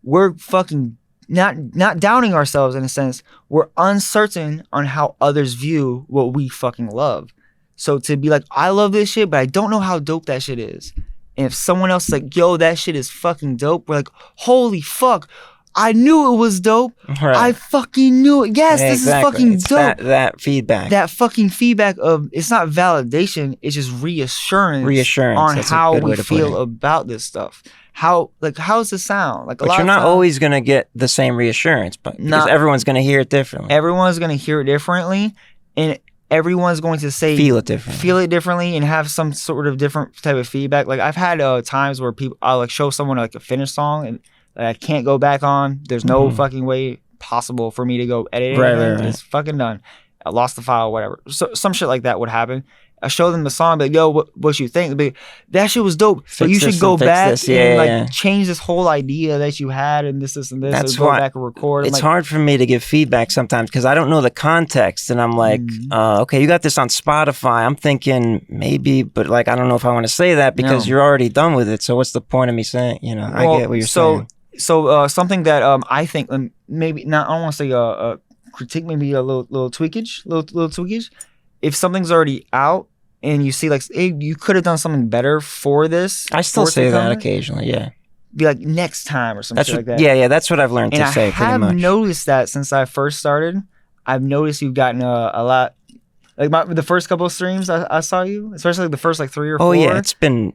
We're fucking not downing ourselves in a sense. We're uncertain on how others view what we fucking love. So to be like, I love this shit, but I don't know how dope that shit is. And if someone else is like, yo, that shit is fucking dope, we're like, holy fuck, I knew it was dope. Right. I fucking knew it. Yes, this is fucking dope. That feedback. That fucking feedback of, it's not validation, it's just reassurance on how we feel about this stuff. How's the sound? Like, but you're not always going to get the same reassurance, but because everyone's going to hear it differently. Everyone's going to hear it differently, and everyone's going to feel it differently and have some sort of different type of feedback. Like, I've had times where I'll like show someone like a finished song and I can't go back on. There's no fucking way possible for me to go edit it. Right. It's fucking done. I lost the file, whatever. So some shit like that would happen. I show them the song, like, yo, what you think? Like, that shit was dope. So you should go back and change this whole idea that you had and this and this. That's go back and record. It's hard for me to give feedback sometimes because I don't know the context, and I'm like, okay, you got this on Spotify. I'm thinking maybe, but like, I don't know if I want to say that because you're already done with it. So what's the point of me saying? You know, I get what you're saying. So something that I think maybe not, I don't want to say a critique, maybe a little tweakage. If something's already out and you see like, hey, you could have done something better for this. I still say that occasionally, yeah. Be like, next time or something like that. Yeah, that's what I've learned to say pretty much. I've noticed that since I first started. I've noticed you've gotten a lot, like the first couple of streams I saw you, especially like the first like 3 or 4. Oh yeah, it's been...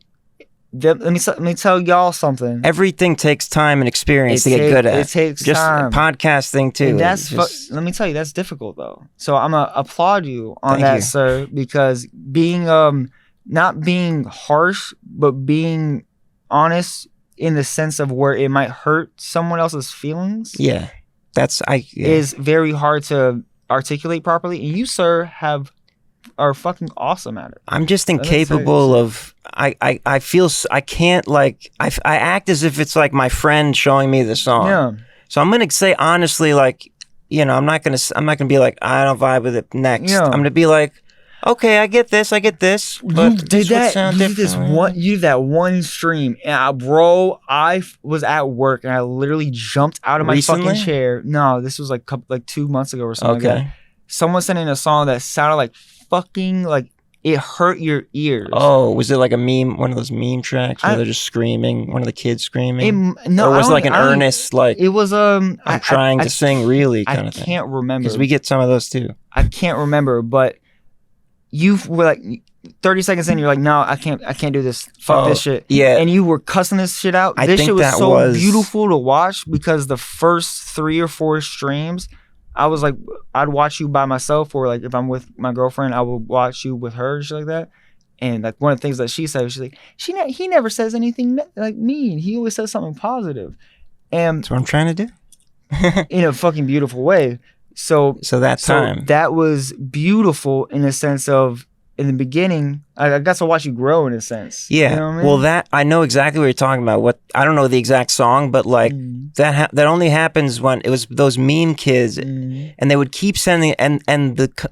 Let me tell y'all something. Everything takes time and experience to get good at. It takes time. Just podcasting too. And let me tell you, that's difficult though. So I'm gonna applaud you on that, sir, because being not being harsh, but being honest in the sense of where it might hurt someone else's feelings. Yeah, is very hard to articulate properly. And you, sir, are fucking awesome at it. I'm just incapable of. I feel I can't like. I act as if it's like my friend showing me the song. Yeah. So I'm gonna say honestly, like, you know, I'm not gonna be like, I don't vibe with it next. Yeah. I'm gonna be like, okay, I get this, but you did that. You did that one stream, and bro, I was at work and I literally jumped out of my fucking chair. No, this was like 2 months ago or something. Okay. Like that. Someone sent in a song that sounded like fucking like it hurt your ears. Oh, was it like a meme, one of those meme tracks where they're just screaming, one of the kids screaming? No, or was it like an earnest, like, it was I'm trying to sing really kind of thing? I can't remember. Because we get some of those too. I can't remember, but you were like 30 seconds in, you're like, no, I can't do this. Fuck this shit. Yeah. And you were cussing this shit out. I This think shit was that so was- beautiful to watch because the first 3 or 4 streams, I was like, I'd watch you by myself, or like if I'm with my girlfriend, I would watch you with her and shit like that. And like one of the things that she said, she's like, he never says anything like mean. He always says something positive. And That's what I'm trying to do. in a fucking beautiful way. So that was beautiful in the sense of, in the beginning, I got to watch you grow in a sense. Yeah. You know what I mean? Well, that I know exactly what you're talking about. What I don't know the exact song, but like that only happens when it was those meme kids, and they would keep sending and the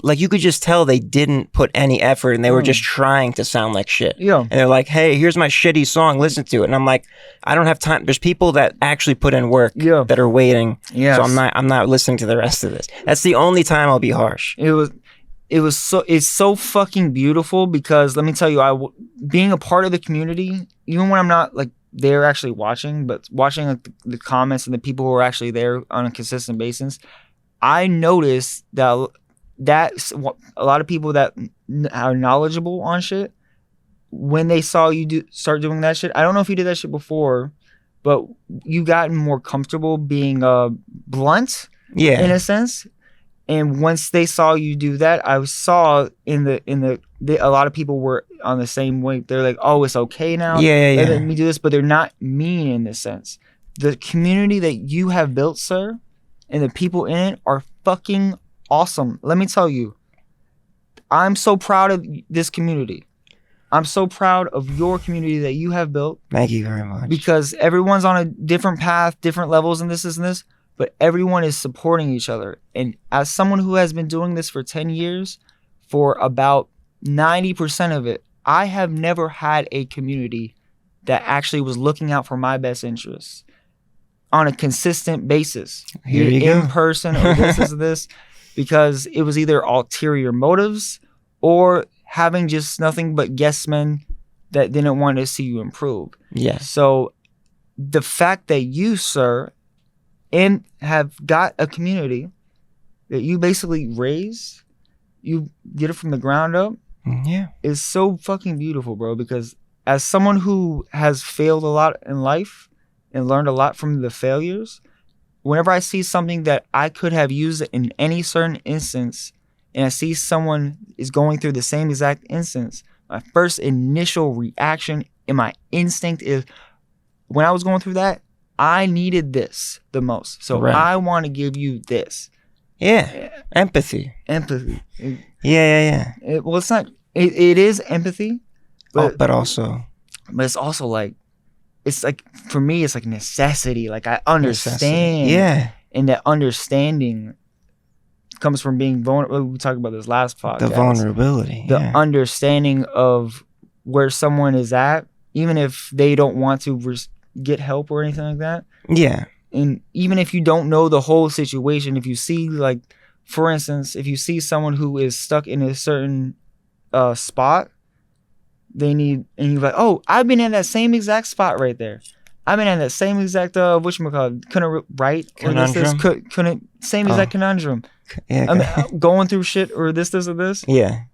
like you could just tell they didn't put any effort, and they were just trying to sound like shit. Yeah. And they're like, "Hey, here's my shitty song. Listen to it." And I'm like, I don't have time. There's people that actually put in work that are waiting. Yes. So I'm not listening to the rest of this. That's the only time I'll be harsh. It's so fucking beautiful because let me tell you, being a part of the community, even when I'm not like there actually watching, but watching like the comments and the people who are actually there on a consistent basis, I noticed that a lot of people that are knowledgeable on shit, when they saw you start doing that shit, I don't know if you did that shit before, but you gotten more comfortable being blunt, in a sense. And once they saw you do that, I saw a lot of people were on the same way. They're like, "Oh, it's okay now. Let me do this," but they're not mean in this sense. The community that you have built, sir, and the people in it are fucking awesome. Let me tell you, I'm so proud of this community. I'm so proud of your community that you have built. Thank you very much. Because everyone's on a different path, different levels, and this and this. But everyone is supporting each other. And as someone who has been doing this for 10 years, for about 90% of it, I have never had a community that actually was looking out for my best interests on a consistent basis. Here you in go. person or this, because it was either ulterior motives or having just nothing but yes men that didn't want to see you improve. Yes. So the fact that you, sir, and have got a community that you basically raise, you get it from the ground up, is so fucking beautiful, bro. Because as someone who has failed a lot in life and learned a lot from the failures, whenever I see something that I could have used in any certain instance, and I see someone is going through the same exact instance, my first initial reaction and my instinct is, when I was going through that, I needed this the most. So I want to give you this. Yeah. Empathy. Yeah. Well, it's not, it is empathy. But, but also. But it's also like, it's like, for me, it's like necessity. Like I understand. Necessity. Yeah. And that understanding comes from being vulnerable. We talked about this last podcast. The vulnerability. The understanding of where someone is at, even if they don't want to get help or anything like that. Yeah. And even if you don't know the whole situation, if you see, like, for instance, if you see someone who is stuck in a certain spot, and you're like, "Oh, I've been in that same exact spot right there. I've been in that same exact whatchamacallit, couldn't write or this couldn't same exact conundrum. Yeah. I'm going through shit or this or this. Yeah.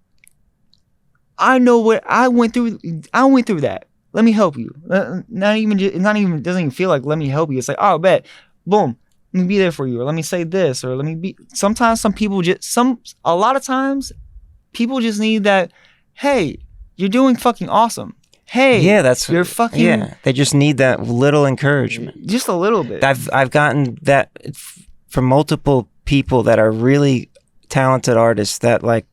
I know what I went through. I went through that. Let me help you. Not even doesn't even feel like let me help you. It's like, oh, bet, boom, let me be there for you, or let me say this, or let me be. Sometimes a lot of times, people just need that. Hey, you're doing fucking awesome. Hey, you're fucking. Yeah, they just need that little encouragement. Just a little bit. I've gotten that from multiple people that are really talented artists that like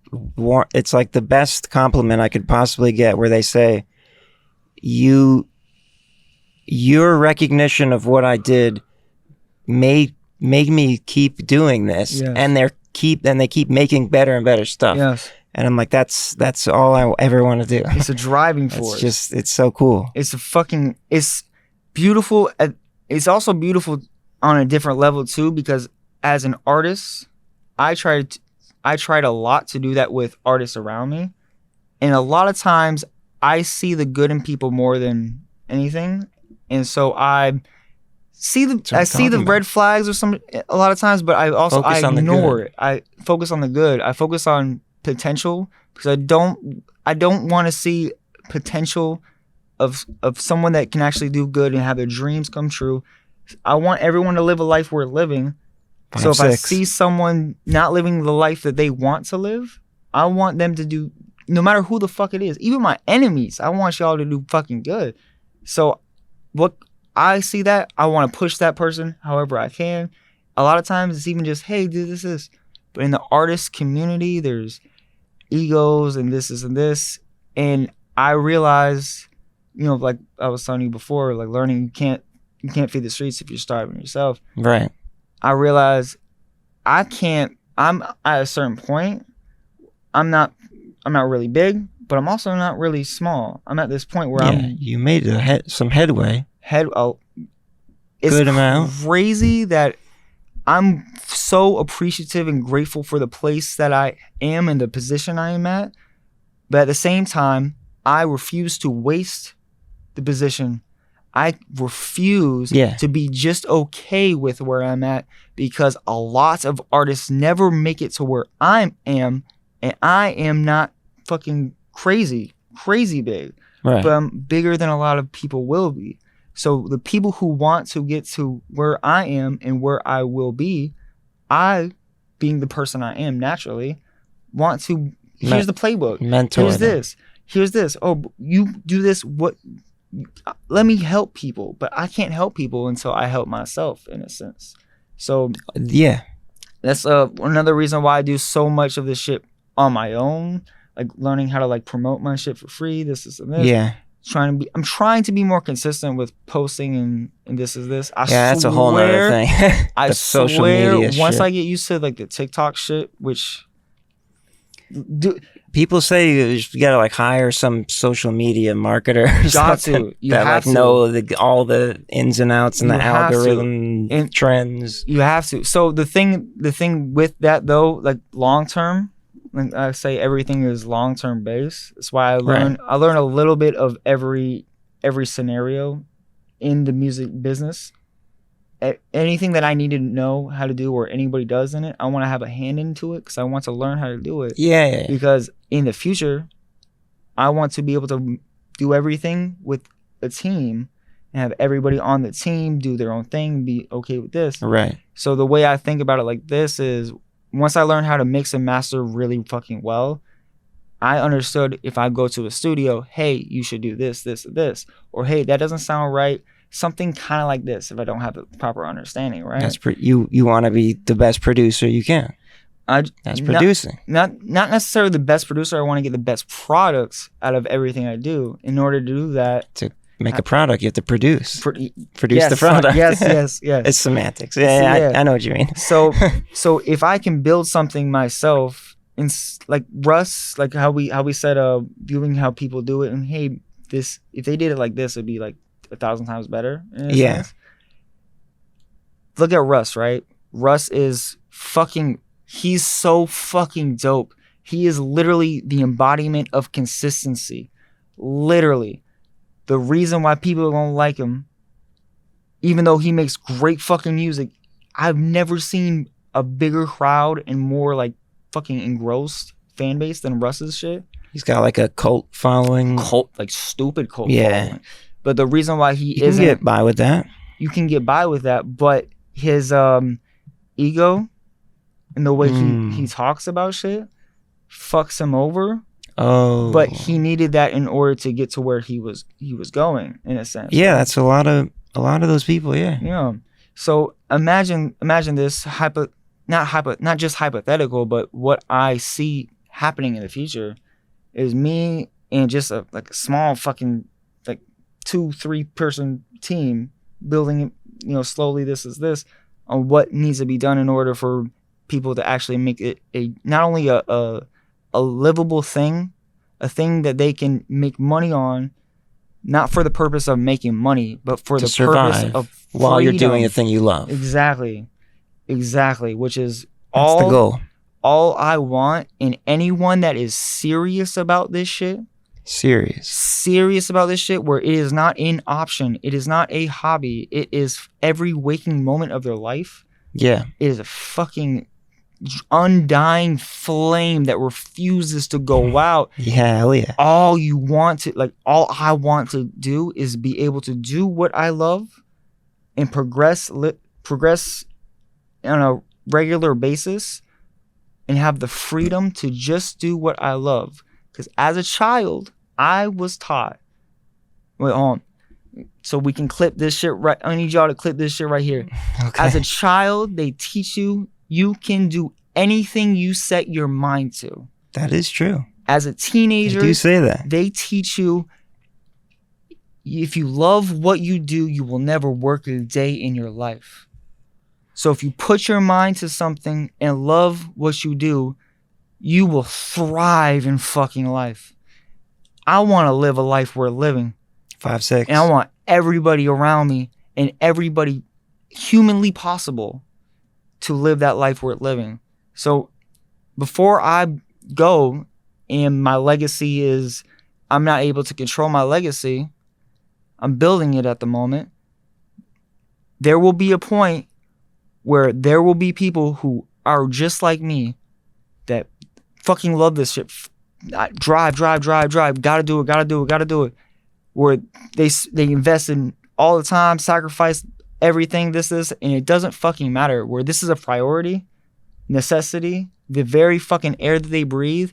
it's like the best compliment I could possibly get, where they say, your recognition of what I did made me keep doing this. Yes. And they keep making better and better stuff. Yes. And I'm like, that's all I ever want to do. It's a driving force. It's so cool. It's beautiful. It's also beautiful on a different level too, because as an artist, I tried a lot to do that with artists around me. And a lot of times I see the good in people more than anything. And so I see the red flags or a lot of times, but I also ignore it. I focus on the good. I focus on potential because I don't want to see potential of someone that can actually do good and have their dreams come true. I want everyone to live a life worth living. So if I see someone not living the life that they want to live, I want them to do, no matter who the fuck it is, even my enemies, I want y'all to do fucking good. So what I see that, I want to push that person however I can. A lot of times it's even just, hey, do this. But in the artist community, there's egos and this and this. And I realize, like I was telling you before, like learning you can't feed the streets if you're starving yourself. Right. I realize I'm at a certain point, I'm not really big, but I'm also not really small. I'm at this point where you made some headway. It's good amount. Crazy that I'm so appreciative and grateful for the place that I am and the position I am at. But at the same time, I refuse to waste the position. I refuse to be just okay with where I'm at because a lot of artists never make it to where I am, and I am not fucking crazy big. Right. But I'm bigger than a lot of people will be. So the people who want to get to where I am and where I will be, I, being the person I am naturally, want to, here's the playbook. Mentor. Here's this. Oh, you do this. Let me help people. But I can't help people until I help myself, in a sense. So yeah, that's another reason why I do so much of this shit on my own, like learning how to like promote my shit for free. This and this. Yeah. I'm trying to be more consistent with posting and this is this. That's a whole nother thing. I social swear, media once shit. I get used to like the TikTok shit, which people say you gotta like hire some social media marketer you that have like know all the ins and outs and the algorithm and trends. You have to. So the thing with that though, like long term, like I say, everything is long term based. That's why I learn a little bit of every scenario in the music business. Anything that I need to know how to do or anybody does in it, I want to have a hand into it because I want to learn how to do it. Yeah. Because in the future, I want to be able to do everything with a team and have everybody on the team do their own thing and be okay with this. Right. So the way I think about it like this is, once I learned how to mix and master really fucking well, I understood if I go to a studio, hey, you should do this, this, this. Or hey, that doesn't sound right. Something kind of like this if I don't have the proper understanding, right? That's you want to be the best producer you can. That's producing. Not necessarily the best producer. I want to get the best products out of everything I do. In order to do that, to make a product, you have to produce yes, the product. Yes. It's semantics. Yeah, I know what you mean. So if I can build something myself, like Russ, like how we said, viewing how people do it, and hey, this if they did it like this, it'd be like 1,000 times better. Yeah. Sense. Look at Russ, right? Russ is he's so fucking dope. He is literally the embodiment of consistency. Literally. The reason why people don't like him, even though he makes great fucking music, I've never seen a bigger crowd and more like fucking engrossed fan base than Russ's shit. He's got like a cult following. Like stupid cult following. But the reason why you can get by with that. You can get by with that, but his ego and the way he talks about shit fucks him over. Oh. But he needed that in order to get to where he was going, in a sense. Yeah, that's a lot of those people, yeah. Yeah. So imagine this not just hypothetical, but what I see happening in the future is me and just a small fucking 2-3 person team building it, slowly this on what needs to be done in order for people to actually make it not only a livable thing, a thing that they can make money on, not for the purpose of making money, but for the purpose of freedom. While you're doing a thing you love. Exactly, which is That's the goal. all I want, and anyone that is serious about this shit, serious about this shit, where it is not an option, it is not a hobby, it is every waking moment of their life. Yeah. It is a fucking undying flame that refuses to go out. Yeah, hell yeah. All I want to do is be able to do what I love and progress on a regular basis and have the freedom to just do what I love. Because as a child, I was taught. Wait, hold on. So we can clip this shit right. I need y'all to clip this shit right here. Okay. As a child, they teach you can do anything you set your mind to. That is true. As a teenager, They do say that. they teach you if you love what you do, you will never work a day in your life. So if you put your mind to something and love what you do, you will thrive in fucking life. I want to live a life worth living. 5'6". And I want everybody around me and everybody humanly possible to live that life worth living. So before I go and my legacy is I'm not able to control my legacy, I'm building it at the moment, there will be a point where there will be people who are just like me that fucking love this shit. Drive. Gotta do it. Where they invest in all the time, sacrifice everything, this, and it doesn't fucking matter. Where this is a priority, necessity, the very fucking air that they breathe,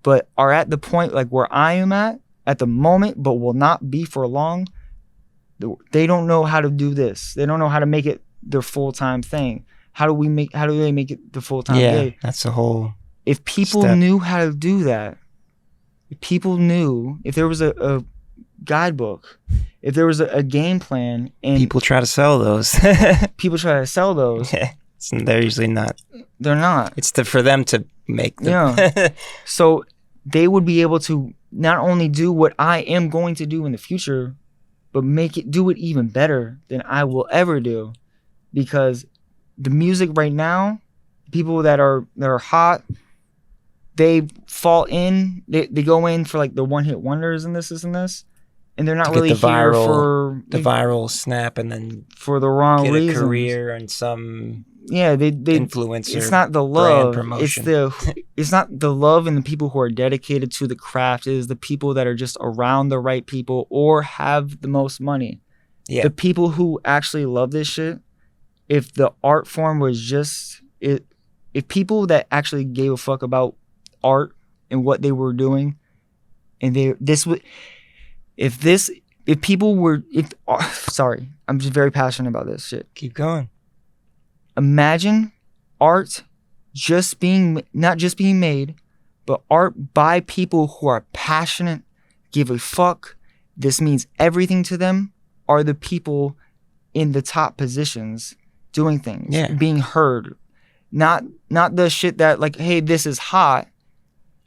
but are at the point like where I am at the moment, but will not be for long. They don't know how to do this. They don't know how to make it their full-time thing. How do they make it the full-time day? That's the whole If people step. knew how to do that, if there was a guidebook, if there was a game plan, and people try to sell those. people try to sell those, Yeah, they're usually not. they're not. It's for them to make them. Yeah. So they would be able to not only do what I am going to do in the future, but do it even better than I will ever do. Because the music right now, people that are hot, they fall in, they go in for like the one-hit wonders and this, and they're not really here for the viral snap, and then for the wrong get reasons. a career and some they influencer. It's not the brand love. promotion. It's not the love and the people who are dedicated to the craft. It is the people that are just around the right people or have the most money. Yeah. The people who actually love this shit. If the art form was just it, if people that actually gave a fuck about art and what they were doing, and sorry, I'm just very passionate about this shit. Keep going. Imagine art not just being made, but art by people who are passionate, give a fuck. This means everything to them. Are the people in the top positions doing things, being heard, not the shit that like, hey, this is hot.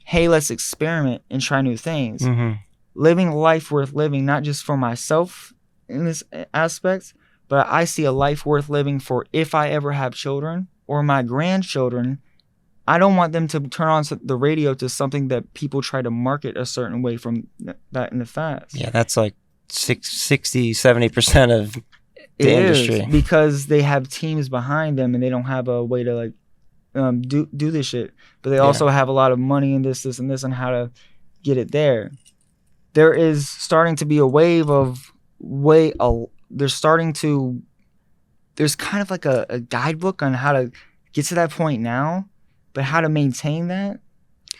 Hey, let's experiment and try new things. Mm-hmm. Living a life worth living, not just for myself in this aspect, but I see a life worth living for if I ever have children or my grandchildren. I don't want them to turn on the radio to something that people try to market a certain way from that in the past. Yeah, that's like 60-70% of the industry. Because they have teams behind them and they don't have a way to like do this shit. But they also have a lot of money in this and how to get it there. There is starting to be a wave of there's kind of like a guidebook on how to get to that point now, but how to maintain that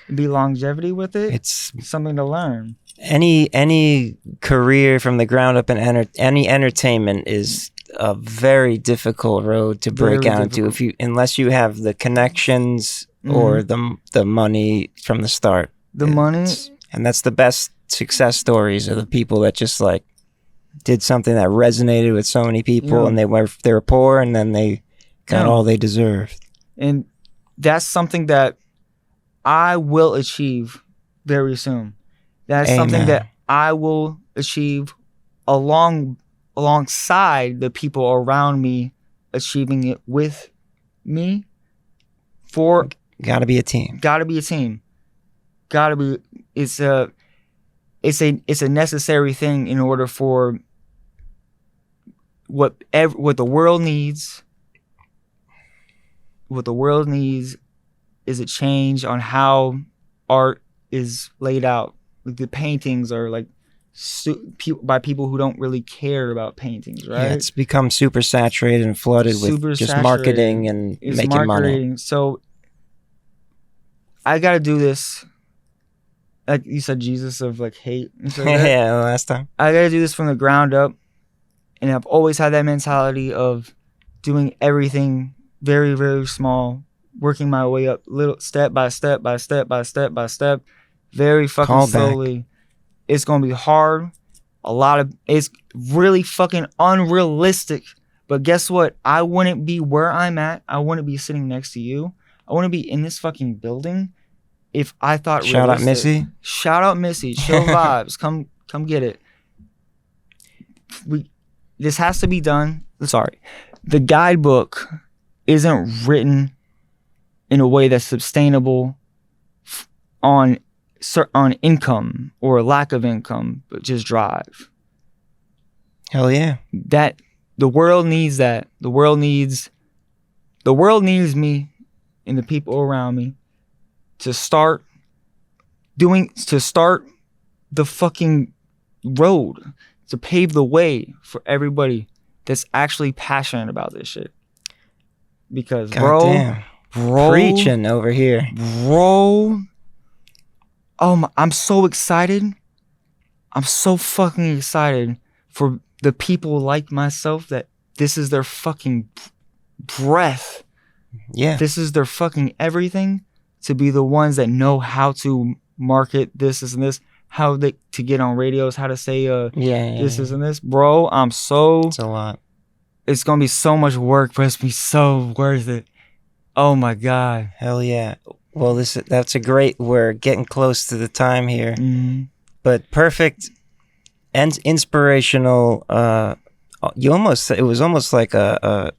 and be longevity with it. It's something to learn. Any career from the ground up in any entertainment is a very difficult road to break out into unless you have the connections or the money from the start. And that's the best success stories are the people that just like did something that resonated with so many people, and they were poor and then they got all they deserved. And that's something that I will achieve very soon. That's something that I will achieve alongside the people around me achieving it with me. Gotta be a team. Gotta be a team. Gotta be. It's a necessary thing in order for what the world needs. What the world needs is a change on how art is laid out. Like the paintings are like by people who don't really care about paintings, right? Yeah, it's become super saturated and flooded with just marketing and making money. So I got to do this. Like you said, Jesus of like hate. Yeah, last time. I got to do this from the ground up. And I've always had that mentality of doing everything very, very small, working my way up little step by step by step by step by step, very fucking slowly. It's going to be hard. It's really fucking unrealistic. But guess what? I wouldn't be where I'm at. I wouldn't be sitting next to you. I wouldn't be in this fucking building if I thought Shout out Missy. Shout out Missy. Show vibes. Come get it. This has to be done. Sorry. The guidebook isn't written in a way that's sustainable on income or lack of income, but just drive. Hell yeah. That the world needs that. The world needs me and the people around me to start the fucking road, to pave the way for everybody that's actually passionate about this shit. Because bro, preaching over here. Bro, I'm so excited. I'm so fucking excited for the people like myself that this is their fucking breath. Yeah. This is their fucking everything, to be the ones that know how to market this and this, to get on radios, how to say this and this. Bro, it's a lot. It's gonna be so much work, but it's gonna be so worth it. Oh my God. Hell yeah. Well, that's a great. We're getting close to the time here, but perfect and inspirational. It was almost like a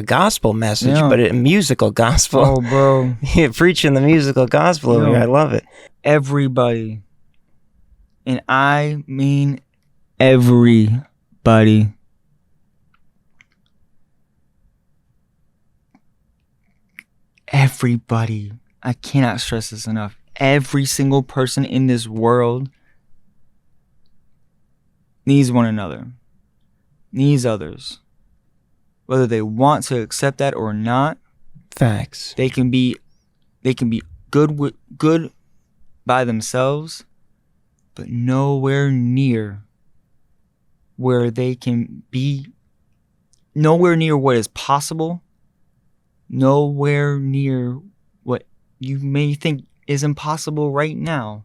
gospel message, but a musical gospel. Oh, bro, you're preaching the musical gospel over here. I love it. Everybody, and I mean everybody. Everybody, I cannot stress this enough. Every single person in this world needs one another, needs others. Whether they want to accept that or not, facts. They can be good by themselves, but nowhere near where they can be. Nowhere near what is possible. Nowhere near what you may think is impossible right now.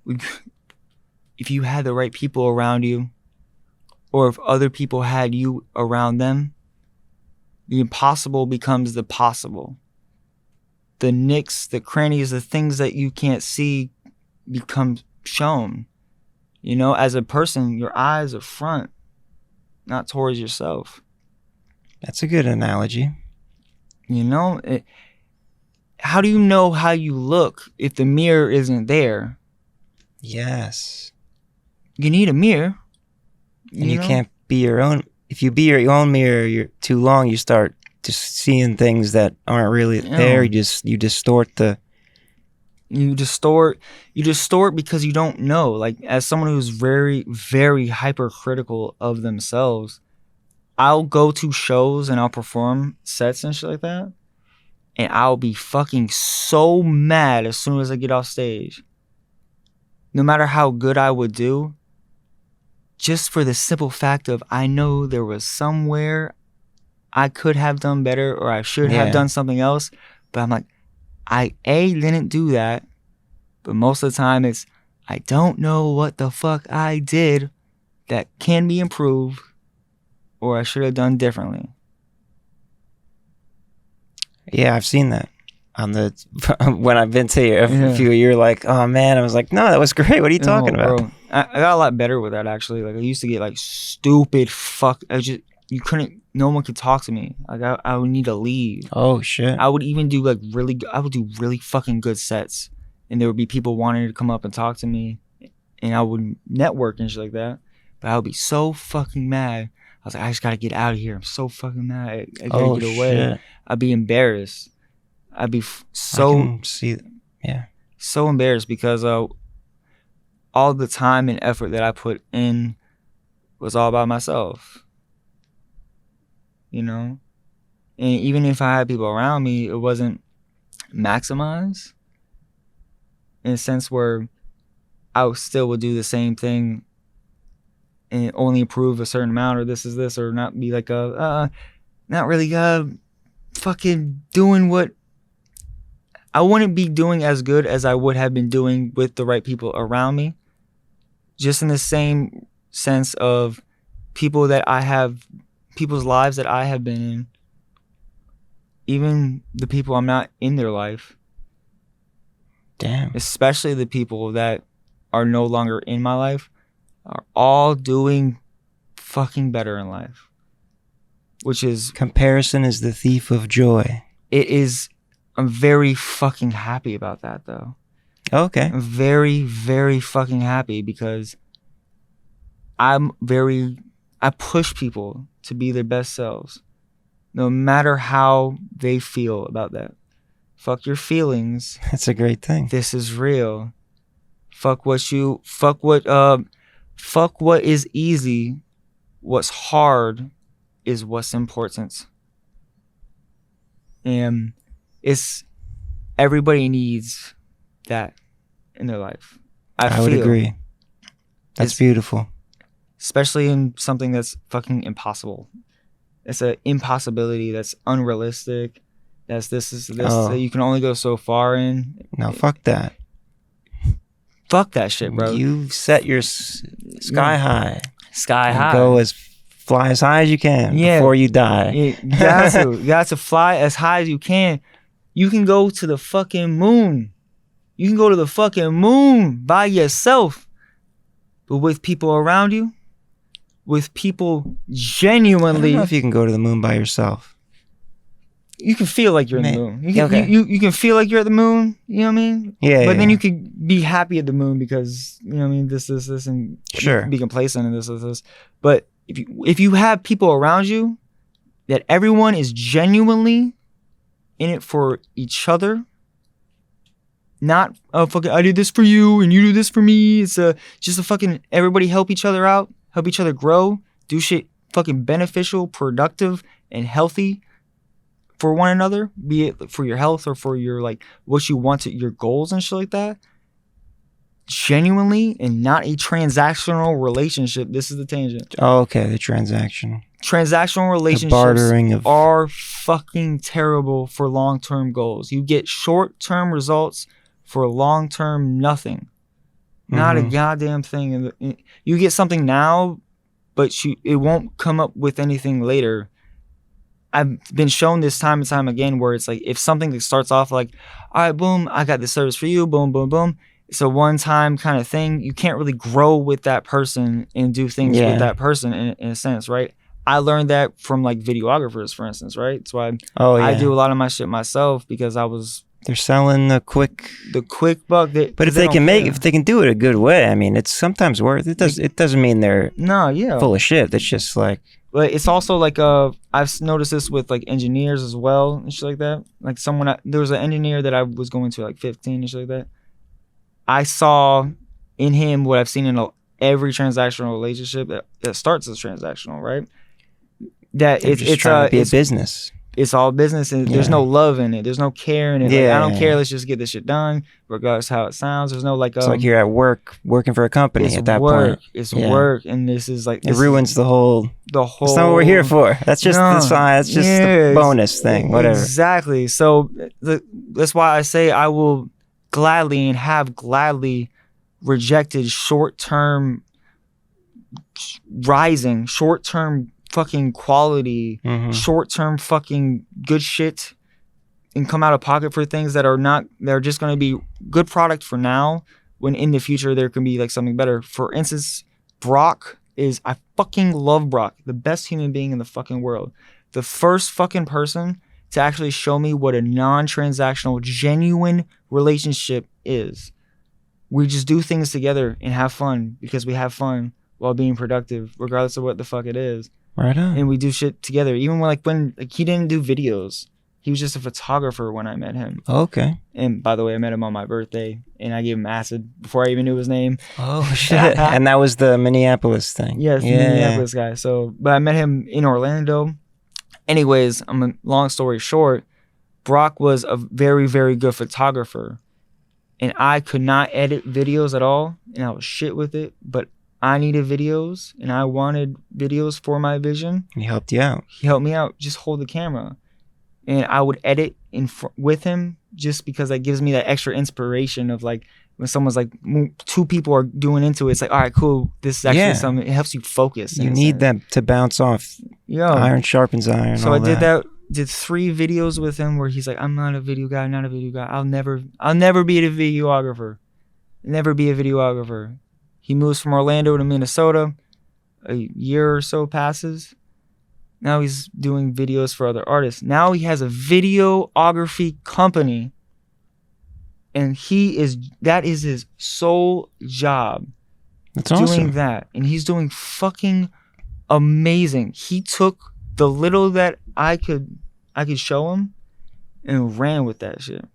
If you had the right people around you, or if other people had you around them, the impossible becomes the possible. The nicks, the crannies, the things that you can't see become shown. You know, as a person, your eyes are front, not towards yourself. That's a good analogy. You know, how do you know how you look if the mirror isn't there? Yes. You need a mirror. And you can't be your own. If you be your own mirror, you're too long, you start just seeing things that aren't really there. You distort because you don't know. Like, as someone who's very, very hypercritical of themselves, I'll go to shows and I'll perform sets and shit like that, and I'll be fucking so mad as soon as I get off stage. No matter how good I would do, just for the simple fact of I know there was somewhere I could have done better, or I should have done something else, but I'm like, I didn't do that, but most of the time it's, I don't know what the fuck I did that can be improved, or I should have done differently. Yeah, I've seen that on when I've been to a few. You're like, oh man, I was like, no, that was great. What are you talking about? Bro, I got a lot better with that, actually. Like, I used to get like stupid you couldn't no one could talk to me. Like I would need to leave. Oh shit. I would even do I would do really fucking good sets, and there would be people wanting to come up and talk to me, and I would network and shit like that. But I would be so fucking mad. I was like, I just gotta get out of here. I'm so fucking mad. I gotta get away. Shit. I'd be embarrassed. I'd be I can see. Yeah. so embarrassed because all the time and effort that I put in was all about myself. You know? And even if I had people around me, it wasn't maximized in a sense where I still would do the same thing and only improve a certain amount, or this is this, or not be like not really fucking doing what I wouldn't be doing as good as I would have been doing with the right people around me. Just in the same sense of people's lives that I have been in, even the people I'm not in their life. Damn. Especially the people that are no longer in my life are all doing fucking better in life. Which is... Comparison is the thief of joy. It is... I'm very fucking happy about that, though. Okay. I'm very, very fucking happy because I push people to be their best selves, no matter how they feel about that. Fuck your feelings. That's a great thing. This is real. Fuck what is easy. What's hard is what's important. And everybody needs that in their life. I would agree. That's beautiful. Especially in something that's fucking impossible. It's an impossibility that's unrealistic. That's this that you can only go so far in. No, fuck that. Fuck that shit, bro. You set your sky high. Sky high. Fly as high as you can before you die. You got to fly as high as you can. You can go to the fucking moon. You can go to the fucking moon by yourself. But with people around you, with people genuinely... I don't know if you can go to the moon by yourself. You can feel like you're in the moon. You can feel like you're at the moon, you know what I mean? Yeah. But then you could be happy at the moon because, you know what I mean, this, and sure. Be complacent and this. But if you have people around you that everyone is genuinely in it for each other, not fucking I did this for you and you do this for me. It's just a fucking everybody help each other out, help each other grow, do shit fucking beneficial, productive, and healthy for one another, be it for your health or for your like what you want to your goals and shit like that. Genuinely, and not a transactional relationship. This is the tangent. Oh, okay, the transaction. Transactional relationships are fucking terrible for long-term goals. You get short-term results for long-term nothing. Not a goddamn thing. You get something now, but it won't come up with anything later. I've been shown this time and time again where it's like if something that starts off like, all right, boom, I got this service for you, boom, boom, boom. It's a one-time kind of thing. You can't really grow with that person and do things with that person in a sense, right? I learned that from like videographers, for instance, right? That's why I do a lot of my shit myself because they're selling the quick buck. But if they can do it a good way, I mean, it's sometimes worth it. It doesn't mean they're full of shit. It's just like. But it's also like I've noticed this with like engineers as well and shit like that. Like there was an engineer that I was going to like 15 and shit like that. I saw in him what I've seen in every transactional relationship that starts as transactional, right? That it's trying to be a business. It's all business, and there's no love in it. There's no care in it. Like, I don't care. Let's just get this shit done, regardless of how it sounds. There's no like. It's like you're at work working for a company at that point. It's work, and this is like it ruins the whole. That's not what we're here for. That's just the sign. That's just the bonus thing. Whatever. Exactly. So that's why I say I will gladly and have gladly rejected short-term rising, short-term fucking quality, short-term fucking good shit, and come out of pocket for things that they're just going to be good product for now, when in the future there can be like something better. For instance, Brock is I fucking love Brock, the best human being in the fucking world. The first fucking person to actually show me what a non-transactional, genuine relationship is. We just do things together and have fun because we have fun while being productive, regardless of what the fuck it is. Right on. And we do shit together. Even when he didn't do videos. He was just a photographer when I met him. Okay. And by the way, I met him on my birthday, and I gave him acid before I even knew his name. Oh shit! And that was the Minneapolis thing. Yes, Yeah. the Minneapolis guy. So, but I met him in Orlando. Anyways, long story short, Brock was a very, very good photographer, and I could not edit videos at all, and I was shit with it. But I needed videos, and I wanted videos for my vision. He helped you out. He helped me out. Just hold the camera. And I would edit with him just because that gives me that extra inspiration of like when someone's like two people are doing into it. It's like, all right, cool. This is actually something. It helps you focus. You need that to bounce off. Iron sharpens iron. So I did that. Did 3 videos with him where he's like, I'm not a video guy. Not a video guy. I'll never be a videographer. Never be a videographer. He moves from Orlando to Minnesota. A year or so passes. Now he's doing videos for other artists. Now he has a videography company. And that is his sole job. That's awesome. Doing that. And he's doing fucking amazing. He took the little that I could show him and ran with that shit.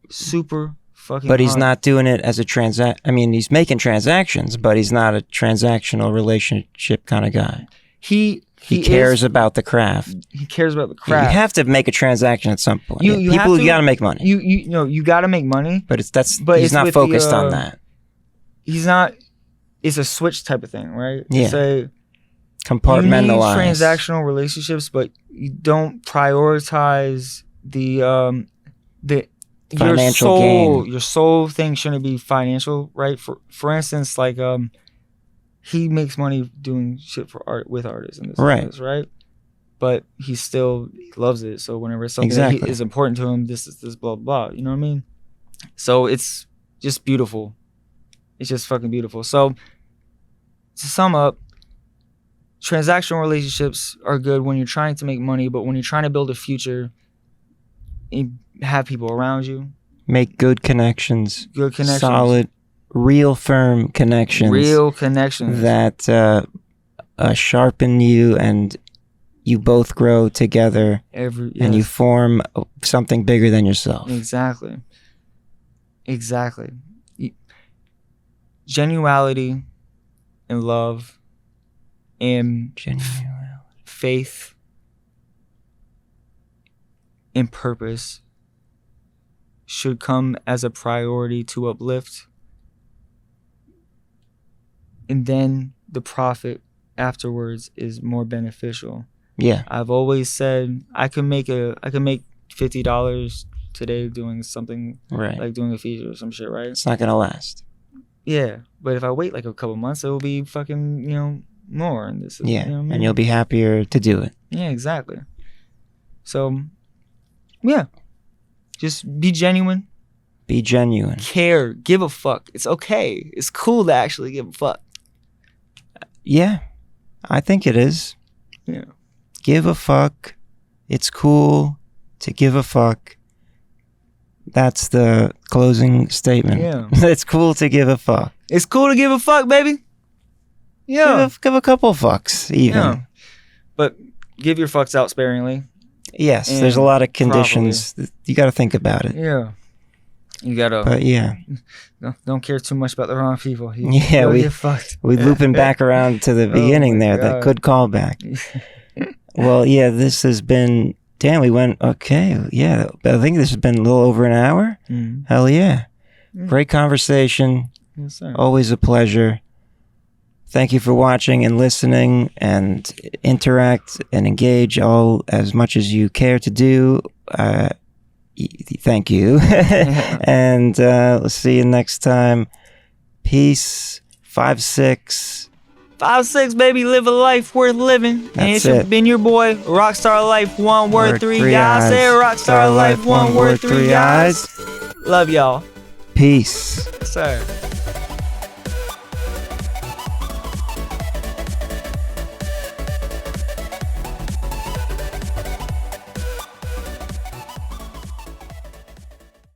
Super fucking But he's hard. not doing it as a I mean, he's making transactions, but he's not a transactional relationship kind of guy. He cares about the craft. He cares about the craft. You have to make a transaction at some point. You got to make money. You got to make money. But he's not focused on that. He's not. It's a switch type of thing, right? Yeah. It's a compartmentalize. You need transactional relationships, but you don't prioritize the financial gain. Your soul thing shouldn't be financial, right? For instance, like he makes money doing shit for art with artists and this, right? But he loves it. So whenever it's something that is important to him, this blah blah. You know what I mean? So it's just beautiful. It's just fucking beautiful. So to sum up, transactional relationships are good when you're trying to make money, but when you're trying to build a future, and have people around you, make good connections, solid. Real firm connections. That sharpen you and you both grow together and you form something bigger than yourself. Exactly. Genuality and love and faith and purpose should come as a priority to uplift. And then the profit afterwards is more beneficial. Yeah. I've always said I can make $50 today doing something like doing a feature or some shit, right? It's not gonna last. Yeah. But if I wait like a couple months, it will be fucking, more. And this is, yeah. You know what I mean? And you'll be happier to do it. Yeah, exactly. So, yeah. Just be genuine. Be genuine. Care. Give a fuck. It's okay. It's cool to actually give a fuck. Yeah, I think it is. Yeah. Give a fuck. It's cool to give a fuck. That's the closing statement. Yeah. It's cool to give a fuck. It's cool to give a fuck, baby. Yeah. Give a couple fucks, even. Yeah. But give your fucks out sparingly. Yes, there's a lot of conditions. You got to think about it. Yeah. You gotta, but yeah, don't care too much about the wrong people. We looping back around to the beginning there. God. That good callback. Well, yeah, this has been. Damn, we went okay. Yeah, I think this has been a little over an hour. Mm. Hell yeah, great conversation. Yes, sir. Always a pleasure. Thank you for watching and listening, and interact and engage all as much as you care to do. Thank you. And let's see you next time. Peace. 5-6. 5-6, baby. Live a life worth living. That's and it's been your boy, Rockstarliiife, one word, three guys. Say Rockstarliiife, one word, three guys. Love y'all. Peace. Yes, sir.